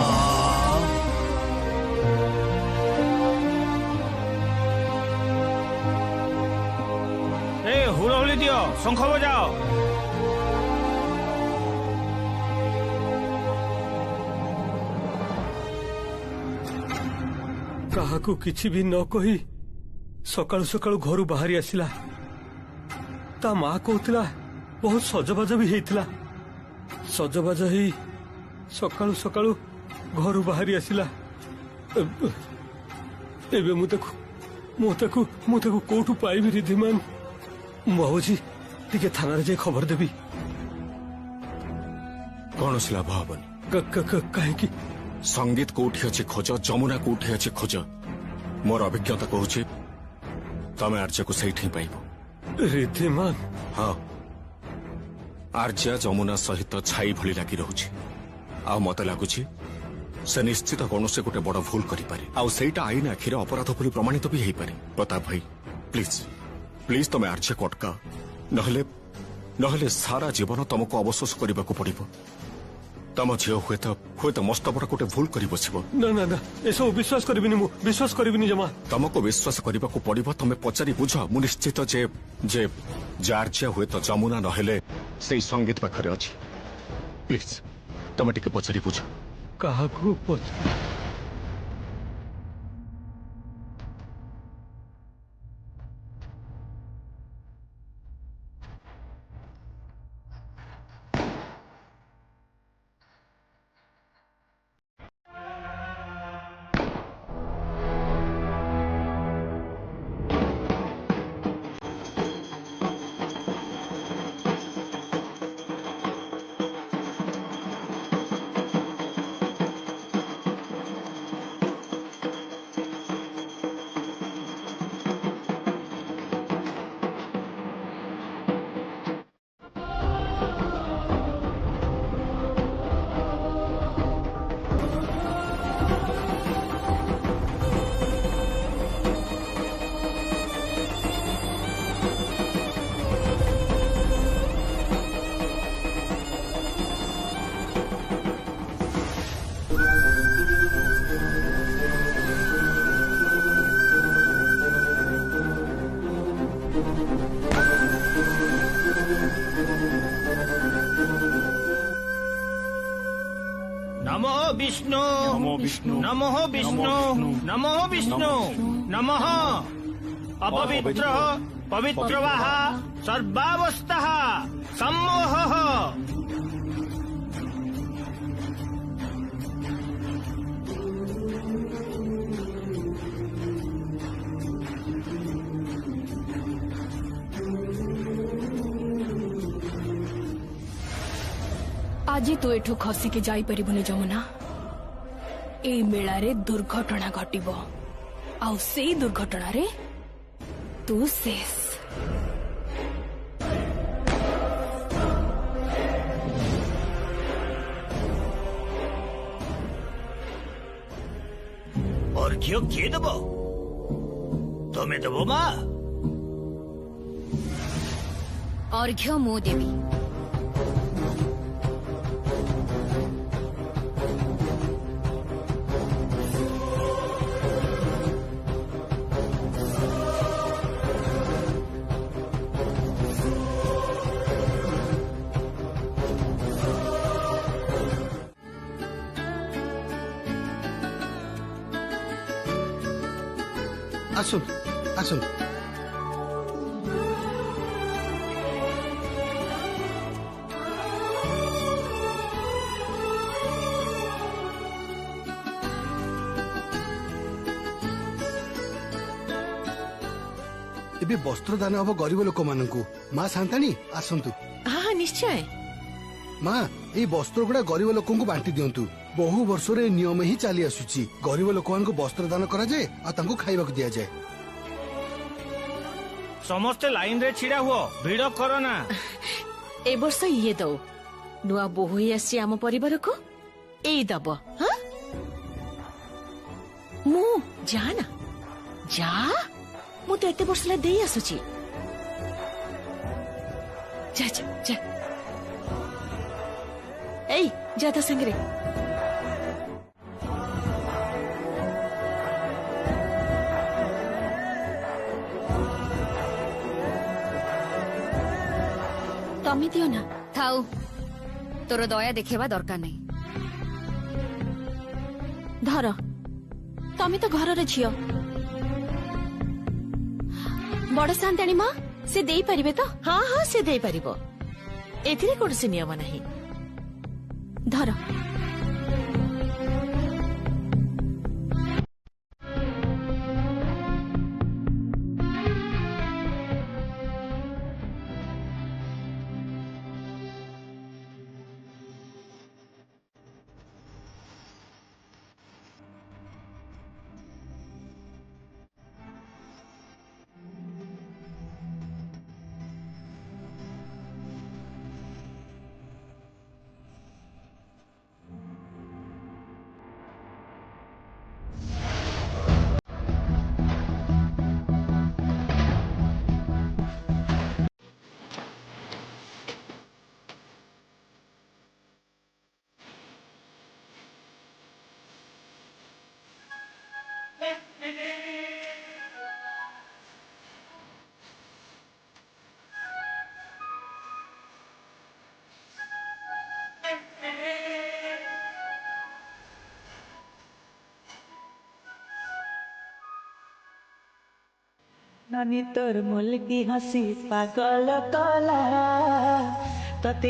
ଏ ହୁଳହୁଳି ଦିଅ, ଶଙ୍ଖ ବଜାଅ। କାହାକୁ କିଛି ବି ନ କହି ସକାଳୁ ସକାଳୁ ଘରୁ ବାହାରି ଆସିଲା। ତା ମା କହୁଥିଲା ବହୁତ ସଜବାଜ ବି ହେଇଥିଲା। ସଜବାଜ ହେଇ ସକାଳୁ ସକାଳୁ ଘରୁ ବାହାରି ଆସିଲା। ଏବେ ମୁଁ ତାକୁ କୋଉଠୁ ପାଇବି ରିଦ୍ଧିମାନ? ମୁଁ ଭାବୁଛି ଟିକେ ଥାନାରେ ଯାଇ ଖବର ଦେବି। କୌଣସି ଲାଭ ହବନି। କାହିଁକି? ସଙ୍ଗୀତ କୋଉଠି ଅଛି ଖୋଜ, ଯମୁନା କୋଉଠି ଅଛି ଖୋଜ। ମୋର ଅଭିଜ୍ଞତା କହୁଛି ତମେ ଆର୍ଯ୍ୟକୁ ସେଇଠି ହିଁ ପାଇବ। ରିଦ୍ଧିମାନ? ହଁ, ଆର୍ଯ୍ୟା ଯମୁନା ସହିତ ଛାଇ ଭଳି ଲାଗି ରହୁଛି। ଆଉ ମତେ ଲାଗୁଛି ସେ ନିଶ୍ଚିତ କୌଣସି ଗୋଟେ ବଡ ଭୁଲ କରିପାରେ, ଆଉ ସେଇଟା ଆଇନ ଆଖିରେ ଅପରାଧ ବୋଲି ପ୍ରମାଣିତ ବି ହେଇପାରେ। ପ୍ରତାପ ଭାଇ ପ୍ଲିଜ ପ୍ଲିଜ ତମେ ଆର୍ଯ୍ୟକୁ ଅଟକାଅ, ନହେଲେ ସାରା ଜୀବନ ତମକୁ ଅବଶୋଷ କରିବାକୁ ପଡିବ। ତମ ଝିଅ ହୁଏତ ମସ୍ତ ବଡ ଗୋଟେ ଭୁଲ କରି ବସିବ। ନା ନା ନା, ଏସବୁ ବିଶ୍ୱାସ କରିବିନି, ମୁଁ ବିଶ୍ୱାସ କରିବିନି ଜମା। ତମକୁ ବିଶ୍ୱାସ କରିବାକୁ ପଡିବ। ତମେ ପଚାରି ବୁଝ। ମୁଁ ନିଶ୍ଚିତ ଯେ ଆର୍ଯ୍ୟା ହୁଏତ ଯମୁନା ନହେଲେ ସେଇ ସଙ୍ଗୀତ ପାଖରେ ଅଛି। ପ୍ଲିଜ ତମେ ଟିକେ ପଚାରି ବୁଝ। କାହାକୁ नमो विष्णु नमो विष्णु नमो विष्णु नमः अपवित्र पवित्रवाः सर्वावस्थः सम्मोहः। आज तू एठू खसिकी जाई परिबुनी जमुना। ए मेलारे दुर्घटना घटिबो, आउ सेई दुर्घटना रे तू शेष। अर्घ्य किए देव? तमे देव माँ? अर्घ्य मु देवी। আসুন আসুন। ଏବେ ବସ୍ତ୍ର ଦାନ ହବ ଗରିବ ଲୋକମାନଙ୍କୁ। ମା ସାନ୍ତାଣୀ ଆସନ୍ତୁ। ହଁ ନିଶ୍ଚୟ। ମା ଏଇ ବସ୍ତ୍ର ଗୁଡା ଗରିବ ଲୋକଙ୍କୁ ବାଣ୍ଟି ଦିଅନ୍ତୁ। ବହୁ ବର୍ଷରେ ଏ ନିୟମ ହିଁ ଚାଲି ଆସୁଛି। ଗରିବ ଲୋକମାନଙ୍କୁ ବସ୍ତ୍ର ଦାନ କରାଯାଏ ଆଉ ତାଙ୍କୁ ଖାଇବାକୁ ଦିଆଯାଏ। ସମସ୍ତେ ଲାଇନ ରେ ଛିଡା ହୁଅ, ଭିଡ କର ନା। ଏ ବର୍ଷ ଇଏ ଦଉ। ନୂଆ ବୋହୂ ହେଇ ଆସିଛି ଆମ ପରିବାରକୁ, ଏଇ ଦବ। ମୁଁ ଯା ନା ଯା, ମୁଁ ତ ଏତେ ବର୍ଷ ହେଲା ଦେଇ ଆସୁଛି। ଯା ଯା ଯା, ଏଇ ଯା ତା ସାଙ୍ଗରେ। ତମେ ଦିଅ ନା। ଥାଉ ତୋର ଦୟା ଦେଖେଇବା ଦରକାର ନାହିଁ। ଧର, ତମେ ତ ଘରର ଝିଅ। ବଡ ସାନ୍ତାଣୀ ମା ସେ ଦେଇପାରିବେ ତ? ହଁ ହଁ ସେ ଦେଇପାରିବ, ଏଥିରେ କୌଣସି ନିୟମ ନାହିଁ। ଧର। नानी तोर मुल की हंसी पागल कला तते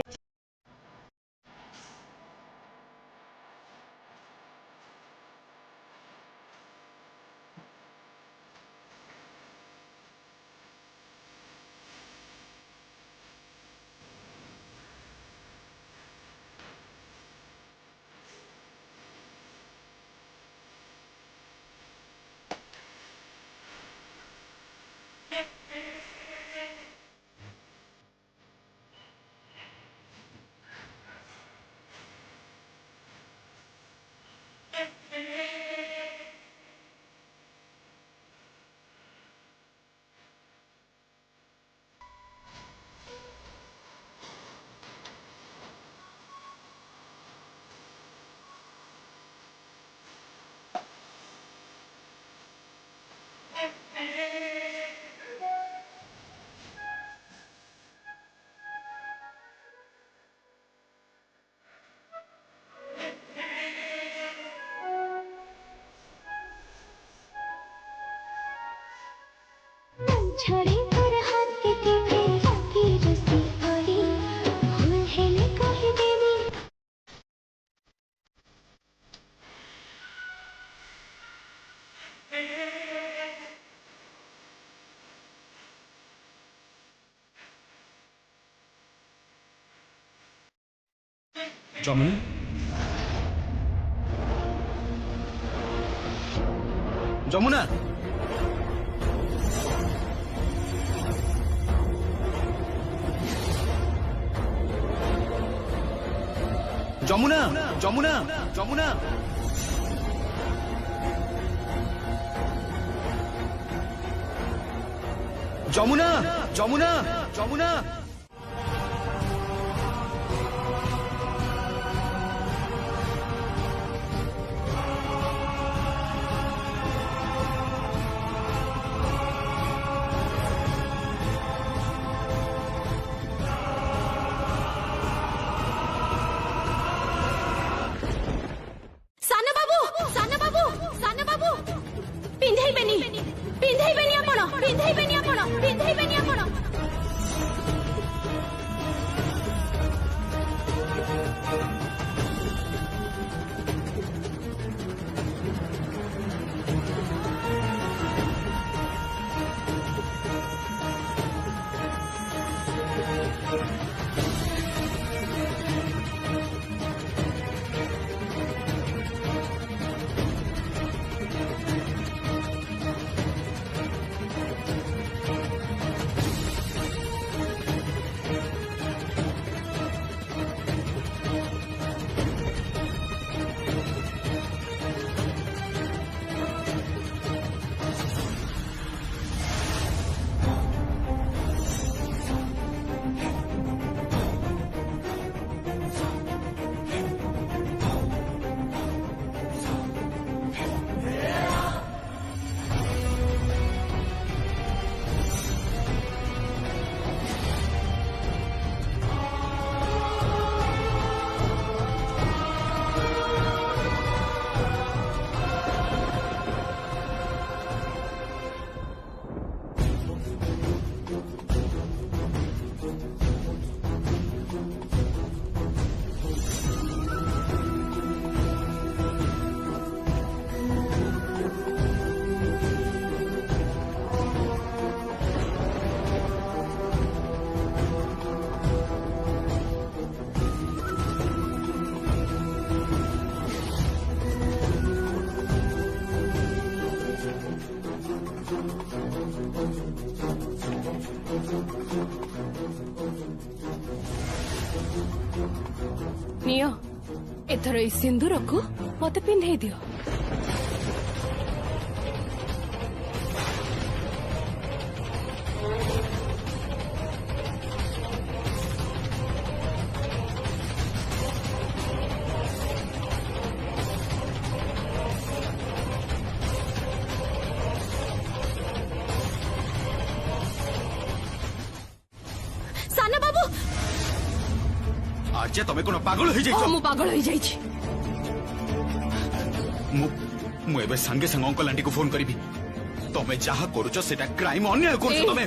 छड़े पर हाथ के टीके की रस्सी हरी फूल हेले कहे देवी যমুনা যমুনা যমুনা যমুনা যমুনা যমুনা যমুনা যমুনা ନିଅ ଏଥର ଏଇ ସିନ୍ଦୁରକୁ ମତେ ପିନ୍ଧେଇ ଦିଅ। ସାନ ବାବୁ ଆର୍ଯ୍ୟା ତମେ କଣ ପାଗଳ ହେଇଯାଇଛ? ମୁଁ ପାଗଳ ହେଇଯାଇଛି। ମୁଁ ଏବେ ସାଙ୍ଗେ ସାଙ୍ଗେ ଅଙ୍କଲ ଆଣ୍ଟିକୁ ଫୋନ କରିବି। ତମେ ଯାହା କରୁଛ ସେଟା କ୍ରାଇମ, ଅନ୍ୟାୟ କରୁଛ ତମେ।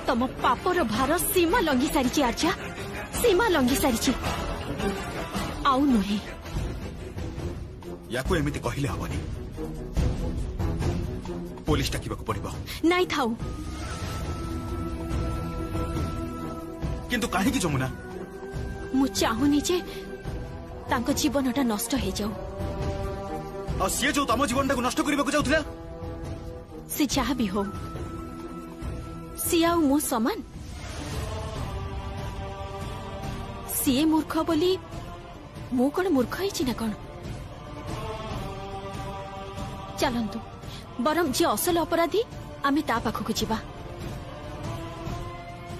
ତମ ପାପର ଭାର ସୀମା ଲଙ୍ଘି ସାରିଛି ଆର୍ଯ୍ୟା, ସୀମା ଲଙ୍ଘି ସାରିଛି। ଆଉ ନୁହେଁ। ୟାକୁ ଏମିତି କହିଲେ ହବନି, ପୋଲିସ ଡାକିବାକୁ ପଡିବ। ନାଇଁ ଥାଉ। କିନ୍ତୁ କାହିଁକି ଯମୁନା? ମୁଁ ଚାହୁଁନି ଯେ ତାଙ୍କ ଜୀବନଟା ନଷ୍ଟ ହେଇଯାଉ। ଆଉ ସିଏ ଯୋଉ ତମ ଜୀବନଟାକୁ ନଷ୍ଟ କରିବାକୁ ଯାଉଥିଲା? ସେ ଯାହା ବି ହଉ, ସିଏ ଆଉ ମୁଁ ସମାନ। ସିଏ ମୂର୍ଖ ବୋଲି ମୁଁ କଣ ମୂର୍ଖ ହେଇଛି ନା କଣ? ଚାଲନ୍ତୁ ବରଂ ଯିଏ ଅସଲ ଅପରାଧୀ ଆମେ ତା ପାଖକୁ ଯିବା।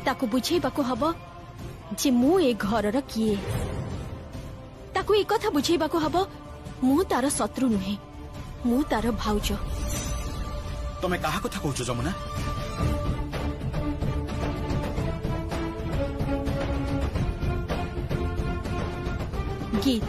ତାକୁ ବୁଝେଇବାକୁ ହବ ଯେ ମୁଁ ଏ ଘରର କିଏ। ତାକୁ ଏ କଥା ବୁଝେଇବାକୁ ହବ ମୁଁ ତାର ଶତ୍ରୁ ନୁହେଁ, ମୁଁ ତାର ଭାଉଜ। ତମେ କାହା କଥା କହୁଛ ଯମୁନା? ଗୀତ।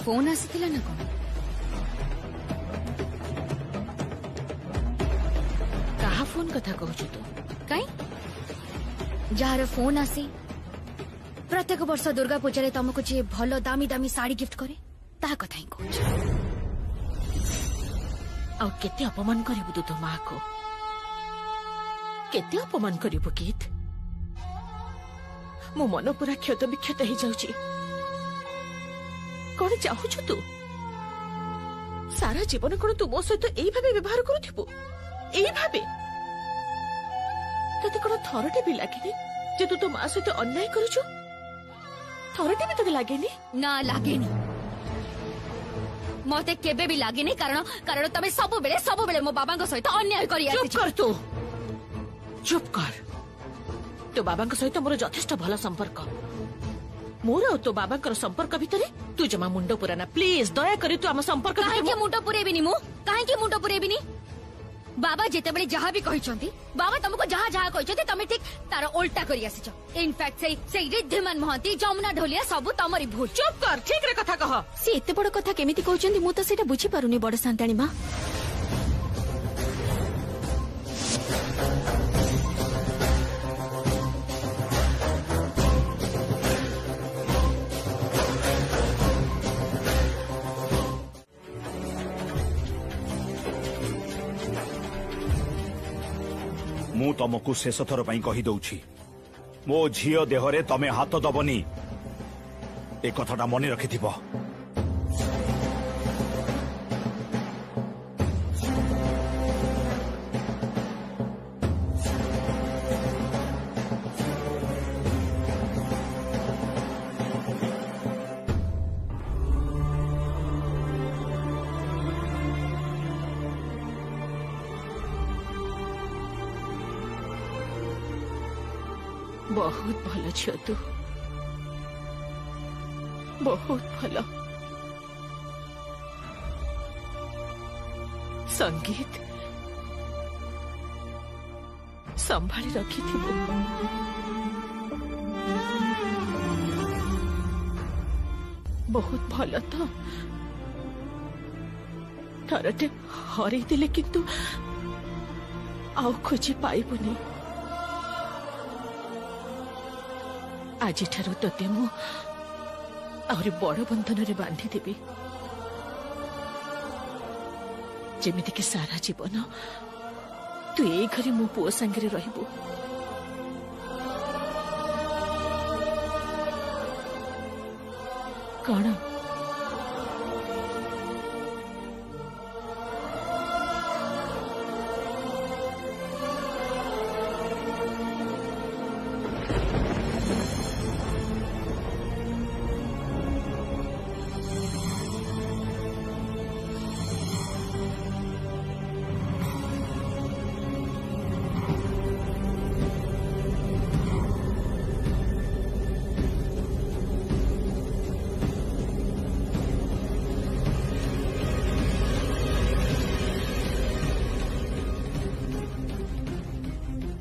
फोन आसीथिला ना कौन? कहा फोन कथा कहूछु तू? कई जार फोन आसी प्रत्येक वर्ष दुर्गा पूजा तुमको जी भल दामी दामी साड़ी गिफ्ट करे ता कथा ही कहूछु। आ केते अपमान करिबु तू तो मां को? केते अपमान करिबु गीत? मो मन पूरा क्षत विक्षत हो जाउची। कौन चाहूछु तू? सारा जीवन कौन तू मो सहित एई भाबे व्यवहार करूथिबु? एई भाबे तते कौन थरटे भी लागेनी जे तू तो मां सहित अन्याय करूछु? थरटे भी तते लागेनी? ना लागेनी, मते केबे भी लागेनी। कारण कारण तमे सब बेले मो बाबा सहित अन्याय करी आसी। चुप कर तू, चुप कर। तो बाबा सहित मोर यथेष्ट भल संपर्क। मोर और तो बाबा संपर्क भितर तू जमा मुंड पुराना। प्लीज दया करी तू आम संपर्क काहे मुंड पुरेबिनी मु? काहे मुंड पुरेबिनी? बाबा जेते बेले जहा भी कहिसंती, बाबा तुमको जहा जहा कहिसंती तमे ठीक तार उल्टा करी आसीछ। इनफैक्ट सेई रिद्धिमान महंती जमुना ढोलिया सब तमरी भूल। चुप कर, ठीक रे कथा कह। से एते बड़ कथा केमिति कहउचंदी मु तो सेटा बुझी पारुनी बड़ सांताणी मां। ମୁଁ ତମକୁ ଶେଷ ଥର ପାଇଁ କହି ଦଉଛି, ମୋ ଝିଅ ଦେହରେ ତମେ ହାତ ଦବନି। ଏ କଥାଟା ମନେ ରଖିଥିବ। बहुत भल झियो तू, बहुत भल। संगीत संभाली रखी बहुत भल। तो थरटे हरई देले किंतु आउ खोजी पाइबुनी। आज ते मु आहरी बड़ बंधन रे बांधी देबी, जेमिति कि सारा जीवन तू ए घरे मो पुओ संगे रहिबु। कौन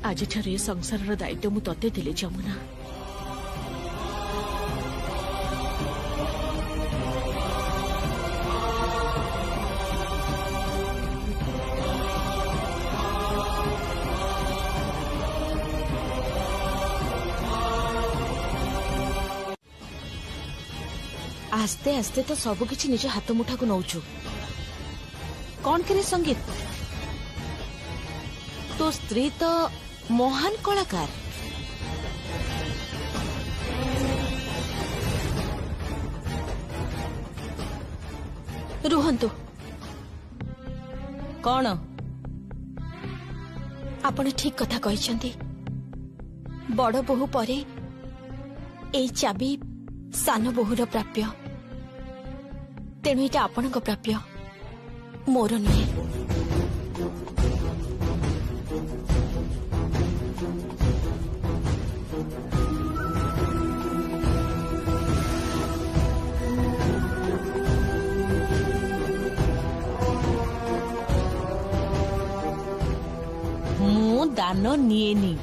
आज ए संसार दायित्व मु तते दिले जमुना। आस्ते आस्ते तो सब किछि निज हाथ मुठा को नौचु। कौन करे संगीत? तो स्त्री तो महान कलाकार। रुहंतु। कौन? आपण ठीक कथा कहिसंती। बड़ बोहू परे एई चाबी सान बोहूर प्राप्य, तेणु एटा आपणक प्राप्य, मोर नुहे। मु दान निएनी,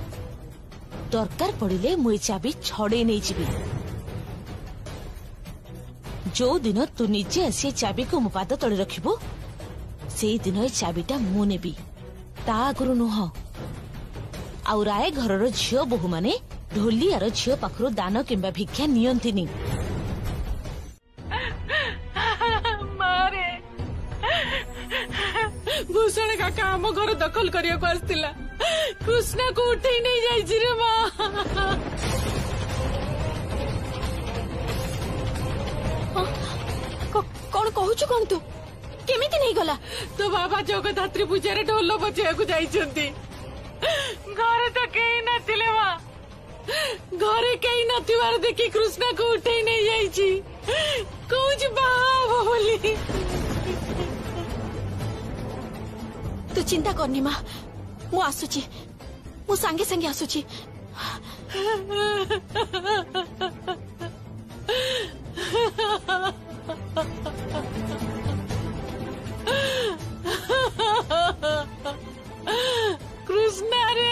दरकार पड़िले मु चाबी छड़े नहीं जीवी। जो दिन तू निजे आसी चाबी को मो पाद तले रखिबो, से दिन ए चाबीटा मु नेबी, ता आगुरु नुह। आउ राय घरर झियो बोहू माने ढोलियार झियो पाखरु दान किंबा भिक्षा नियंतिनी। मारे भूषण काका आम घर दखल करिया को आस्तिला, कृष्णा को उठेई नहीं जाई रे मां। कौन कहूछु? कौन तू केमिति नहीं गला? तो बाबा जगद्धात्री पूजा रे ढोल बजाया को जाइछंती। घरे तो केही नथिले मां, घरे केही नथिबार देखि कृष्णा को उठेई नहीं जाइछि। कहूछ बाबा बोली। तू चिंता करनी मां, मु आसुची, मु संगे संगे आसुची। कृष्णा रे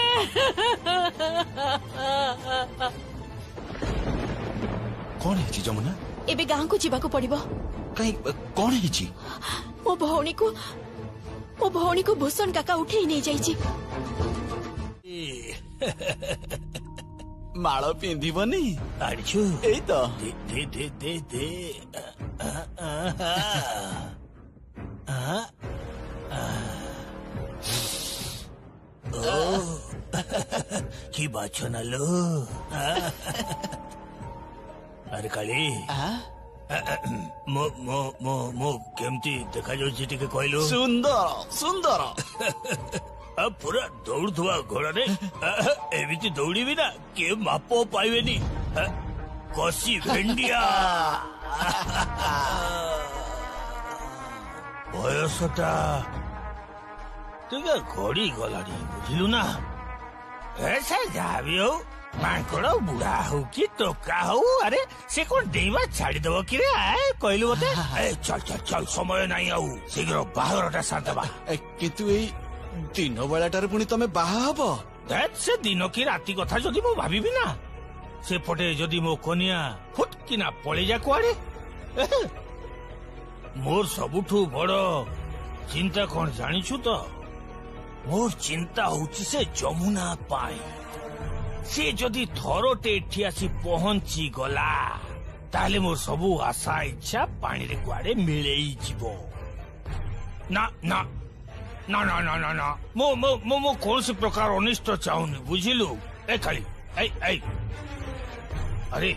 कौन है जमुना? एबे गाँ को जीवा को पड़िबो। कहीं कौन है? मो भौणी को भूषण काका उठे नहीं जाइछि। माଳ ପିନ୍ଧିବନି? ଆଣିଛୁ ଏଇ ତ। ଦେ ଦେ ଦେ ଦେ। কি বাছনা লো? अरे काली मो केमती देखा जाउछि टिके कहलु सुंदर सुंदर पूरा दौड़ुवा घोड़ा रे एमिति दौड़िबी ना के माप पाइबेनी कसी भेंडिया बयसटा टिके घड़ी गलानी बुझिलु ना ऐसा जहाँ भी हो मांकड़ बुढ़ा हो कि टोका हो अरे से कौन डेवा छाड़ी दब कि कहलु मते चल चल चल समय नहीं आउ शीघ्र बाहरटा साधबा किंतु एई दिन बेलाटारे पुणी तमे बाहा हब से दिन की राति कथा जदि मु भाबिबी ना से पटे जदि मो कनिया फुट किना पळे जा कुआडे मोर सबुठु बड़ चिंता कौन जानिछु तो मोर चिंता होची से जमुना पाई से जदि थरटे एठी आसी पहुंची गला ताले मोर सबु आशा इच्छा पानी रे कुआडे मिलेई जीवो ना ना ना ना ना ना ना मो मो मो मो कौन से प्रकार अनिष्ट चाहूनी बुझिलु ए खाली ए अरे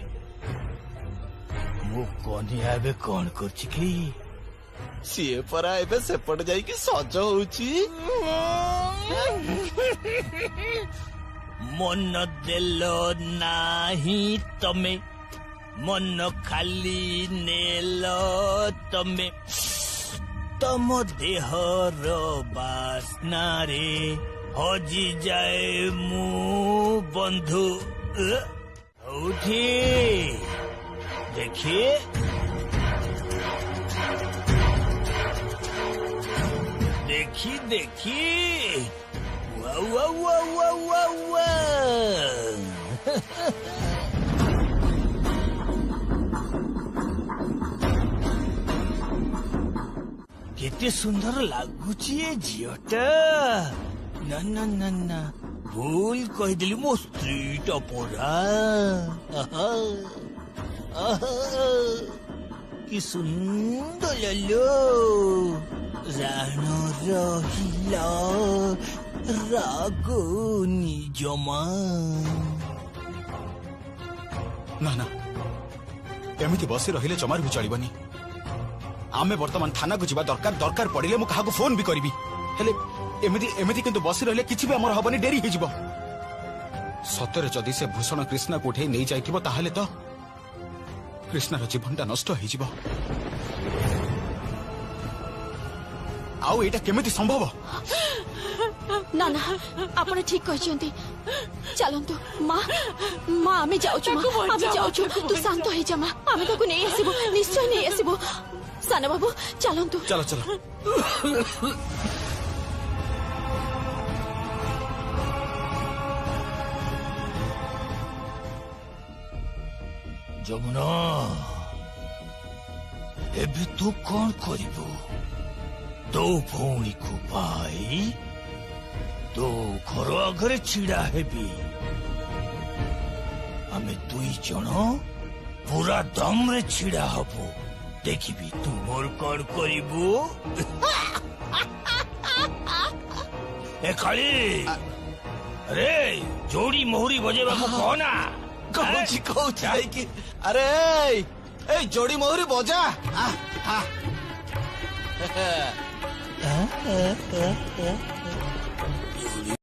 मो कनिया बे कौन करछि की सीए परा एबे सेपट जाई कि सज होउची मन देल नाही तमे मन खाली नेल तमे तम देहर बासना रे हजी जाए मु बंधु उठी देखिए देखी देखी वाह वाह वाह वाह वाह वाह केते सुंदर लागुची ए झियोटा ना ना ना ना भूल कहिदेली मो स्त्रीटा परा कि सुंदर लो रानो रहिला रागो निजमा ना ना एमिति बसी रहिले जमार भी चलिबनी आमे वर्तमान थाना को जीवा दरकार दरकार पड़िले मु काहाको फोन भी करबी हेले एमिति एमिति किंतु बसी रहिले किछि भी हमर हबनी डेरी हिजिबो सतरे जदि से भूषण कृष्णा को उठे नहीं जाइथिबो ताहले तो कृष्णार जीवनटा नष्ट हिजिबो आउ एटा केमिति संभव ना ना आपण ठीक कहछंती चलंतु मां मां आमे जाउछु मां आमे जाउछु तू शांत हो जा मां आमे ताको नै आसीबो निश्चय नै आसीबो साना बाबू चलंतु चलो चलो जमुना एबे तू कौन करिबो दो भौणी को पाई तो घर आगे छिड़ा हेबी आमे दुई जन पूरा दम रे छिड़ा हबो देखिबी तू मोर कौन करिबो ए काली अरे जोड़ी मोहरी बजेबा को कहना कहू कि अरे ए जोड़ी मोहरी बजा